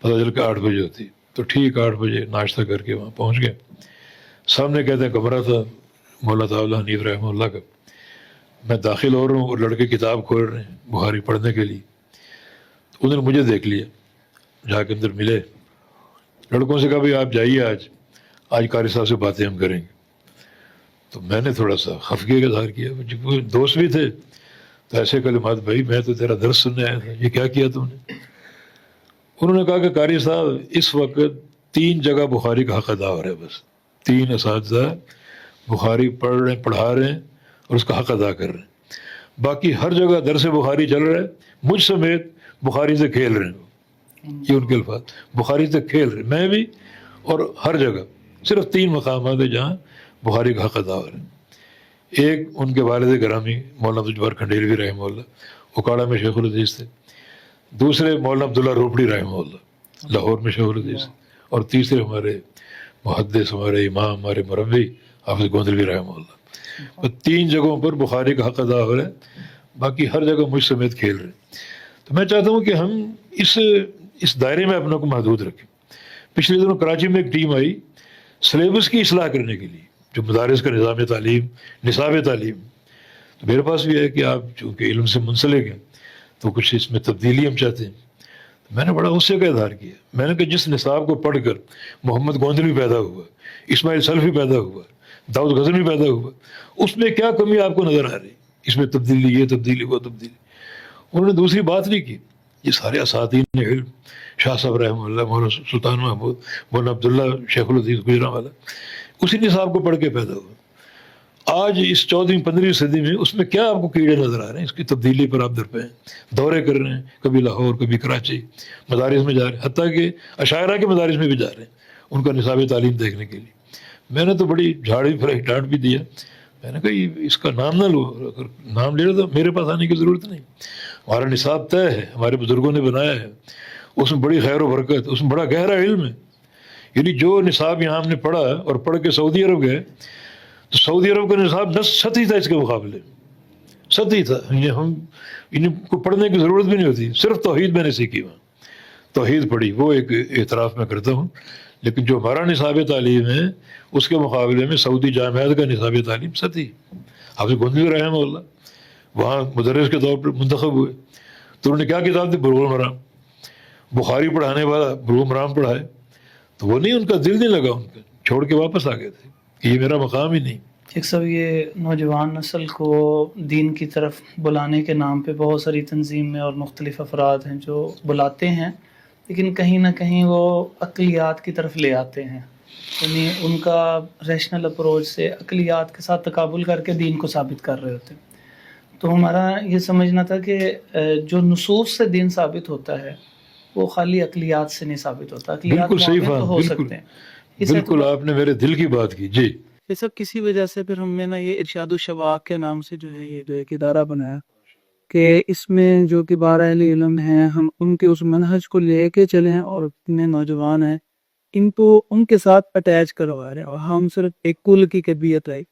پتہ چل کے 8 بجے ہوتی۔ تو ٹھیک 8 بجے ناشتہ کر کے وہاں پہنچ گئے۔ سامنے کہتے ہیں کمرہ تھا مولانا عطاء اللہ حنیف رحمہ اللہ کا، میں داخل ہو رہا ہوں اور لڑکے کتاب کھول رہے ہیں بخاری پڑھنے کے لیے۔ تو انہوں نے مجھے دیکھ لیا، جا کے اندر ملے، لڑکوں سے کہا بھائی آپ جائیے، آج قاری صاحب سے باتیں ہم کریں گے۔ تو میں نے تھوڑا سا خفگی کا اظہار کیا، وہ دوست بھی تھے، تو ایسے کلمات، بھائی میں تو تیرا درس سننے آیا تھا، یہ کیا کیا تم نے؟ انہوں نے کہا کہ قاری صاحب اس وقت 3 جگہ بخاری کا حق ادا ہو رہا ہے، بس 3 اساتذہ بخاری پڑھ رہے ہیں، پڑھا رہے ہیں اور اس کا حق ادا کر رہے ہیں، باقی ہر جگہ درس بخاری چل رہا ہے، مجھ سمیت بخاری سے کھیل رہے ہیں۔ یہ ان کے الفاظ، بخاری سے کھیل رہے ہیں، میں بھی، اور ہر جگہ صرف 3 مقامات ہیں جہاں بخاری کا حق ادا ہو رہا ہے۔ ایک ان کے والد گرامی مولانا عبدالجبار کھنڈیلوی رحمہ اللہ، اکاڑا میں شیخ الحدیث تھے۔ دوسرے مولانا عبداللہ روپڑی رحمہ اللہ، لاہور میں شیخ الحدیث، اور تیسرے ہمارے محدث، ہمارے امام، ہمارے مربی حافظ گوندلوی رحمہ اللہ۔ اور 3 جگہوں پر بخاری کا حق ادا ہو رہا ہے، باقی ہر جگہ مجھ سمیت کھیل رہے ہیں۔ تو میں چاہتا ہوں کہ ہم اس دائرے میں اپنے کو محدود رکھیں۔ پچھلے دنوں کراچی میں ایک ٹیم آئی سلیبس کی اصلاح کرنے کے لیے، جو مدارس کا نظام تعلیم، نصاب تعلیم۔ تو میرے پاس بھی ہے کہ آپ چونکہ علم سے منسلک ہیں تو کچھ اس میں تبدیلی ہم چاہتے ہیں۔ میں نے بڑا غصے کا اظہار کیا، میں نے کہا جس نصاب کو پڑھ کر محمد گوندلوی پیدا ہوا، اسماعیل سلفی پیدا ہوا، داؤد غزنوی پیدا ہوا، اس میں کیا کمی آپ کو نظر آ رہی؟ اس میں تبدیلی، یہ تبدیلی، وہ تبدیلی۔ انہوں نے دوسری بات نہیں کی، یہ سارے اساتین علم، شاہ صاحب رحمہ اللہ، مولانا سلطان محمود، مولانا عبداللہ شیخ الحدیث گجرانوالہ، اسی نصاب کو پڑھ کے پیدا ہوا۔ آج اس 14ویں 15ویں صدی میں اس میں کیا آپ کو کیڑے نظر آ رہے ہیں؟ اس کی تبدیلی پر آپ درپے ہیں، دورے کر رہے ہیں، کبھی لاہور، کبھی کراچی، مدارس میں جا رہے ہیں، حتیٰ کہ عشائرہ کے مدارس میں بھی جا رہے ہیں ان کا نصاب تعلیم دیکھنے کے لیے۔ میں نے تو بڑی جھاڑی پھرائی، ڈانٹ بھی دیا، میں نے کہا یہ اس کا نام نہ لو، اگر نام لے رہے تو میرے پاس آنے کی ضرورت نہیں، ہمارا نصاب طے ہے، ہمارے بزرگوں نے بنایا ہے، اس میں بڑی خیر و برکت، اس میں بڑا گہرا علم ہے۔ یعنی جو نصاب یہاں ہم نے پڑھا اور پڑھ کے سعودی عرب گئے تو سعودی عرب کا نصاب 10 سطحی تھا، اس کے مقابلے سطحی تھا، ان کو پڑھنے کی ضرورت بھی نہیں ہوتی، صرف توحید میں نے سیکھی، وہاں توحید پڑھی، وہ ایک اعتراف میں کرتا ہوں۔ لیکن جو ہمارا نصاب تعلیم ہے اس کے مقابلے میں سعودی جامعات کا نصاب تعلیم سطحی۔ حافظ گوندلوی رحمہ اللہ وہاں مدرس کے طور پر منتخب ہوئے، تو انہوں نے کیا کتاب دی؟ بلوغ المرام، بخاری پڑھانے والا بلوغ المرام پڑھائے، تو وہ نہیں، ان کا دل نہیں لگا، ان کا چھوڑ کے واپس آ گئے تھے کہ یہ میرا مقام ہی نہیں۔ شیخ صاحب یہ نوجوان نسل کو دین کی طرف بلانے کے نام پہ بہت ساری تنظیمیں اور مختلف افراد ہیں جو بلاتے ہیں، لیکن کہیں نہ کہیں وہ عقلیات کی طرف لے آتے ہیں، یعنی ان کا ریشنل اپروچ سے عقلیات کے ساتھ تقابل کر کے دین کو ثابت کر رہے ہوتے ہیں۔ تو ہمارا یہ سمجھنا تھا کہ جو نصوص سے دین ثابت ہوتا ہے وہ خالی عقلیات سے نہیں ثابت ہوتا، عقلیات بالکل صحیح معاون تو فہم، ہو بالکل سکتے ہیں۔ اس بالکل آپ نے میرے دل کی بات کی، جی۔ یہ سب کسی وجہ سے پھر ہم نے نا یہ ارشاد الشباب کے نام سے جو ہے یہ جو ایک ادارہ بنایا کہ اس میں جو کہ بارہ اہل علم ہیں ہم ان کے اس منہج کو لے کے چلیں اور اتنے نوجوان ہیں ان کو ان کے ساتھ اٹیچ کروا رہے ہیں، اور ہم صرف ایک کل کی کیفیت رہی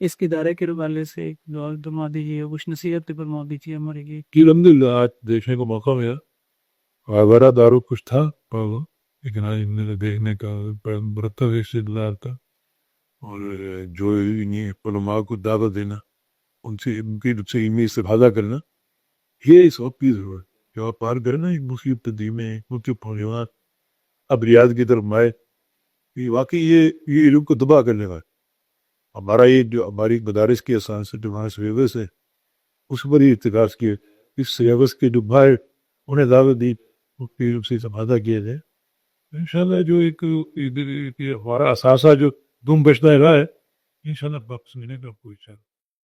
اس کے ادارے کے حوالے سے دعا دما دیجیے، کچھ نصیحت بھی فرما دیجیے ہمارے لیے۔ جی الحمدللہ آج دیکھنے کو موقع ملا، آوارہ دارو کچھ تھا لیکن آج میں دیکھنے کا مرتب استدلال تھا، اور جو انہیں علماء کو دعوت دینا، ان سے ان کی سے علمی استفادہ کرنا، یہ اس وقت کی ضرورت ہے۔ جو آپ پار کریں نا ایک مصیبت تدیمیں، مختلف پروگرامات اب ریاض کی طرف آئے، یہ واقعی یہ علم کو تباہ کرنے والا ہمارا یہ جو ہماری مدارس کی اساس ہے، جو ہمارے سلیبس ہے، اس پر ہی اتکاس کیے. اس سلیبس کے جو باہر انہیں دعوت دی اور پھر اسے سمادہ کیے تھے. انشاءاللہ جو ایک ہمارا اثاثہ جو دم بچتا رہا ہے انشاءاللہ واپس ملے گا کوئی.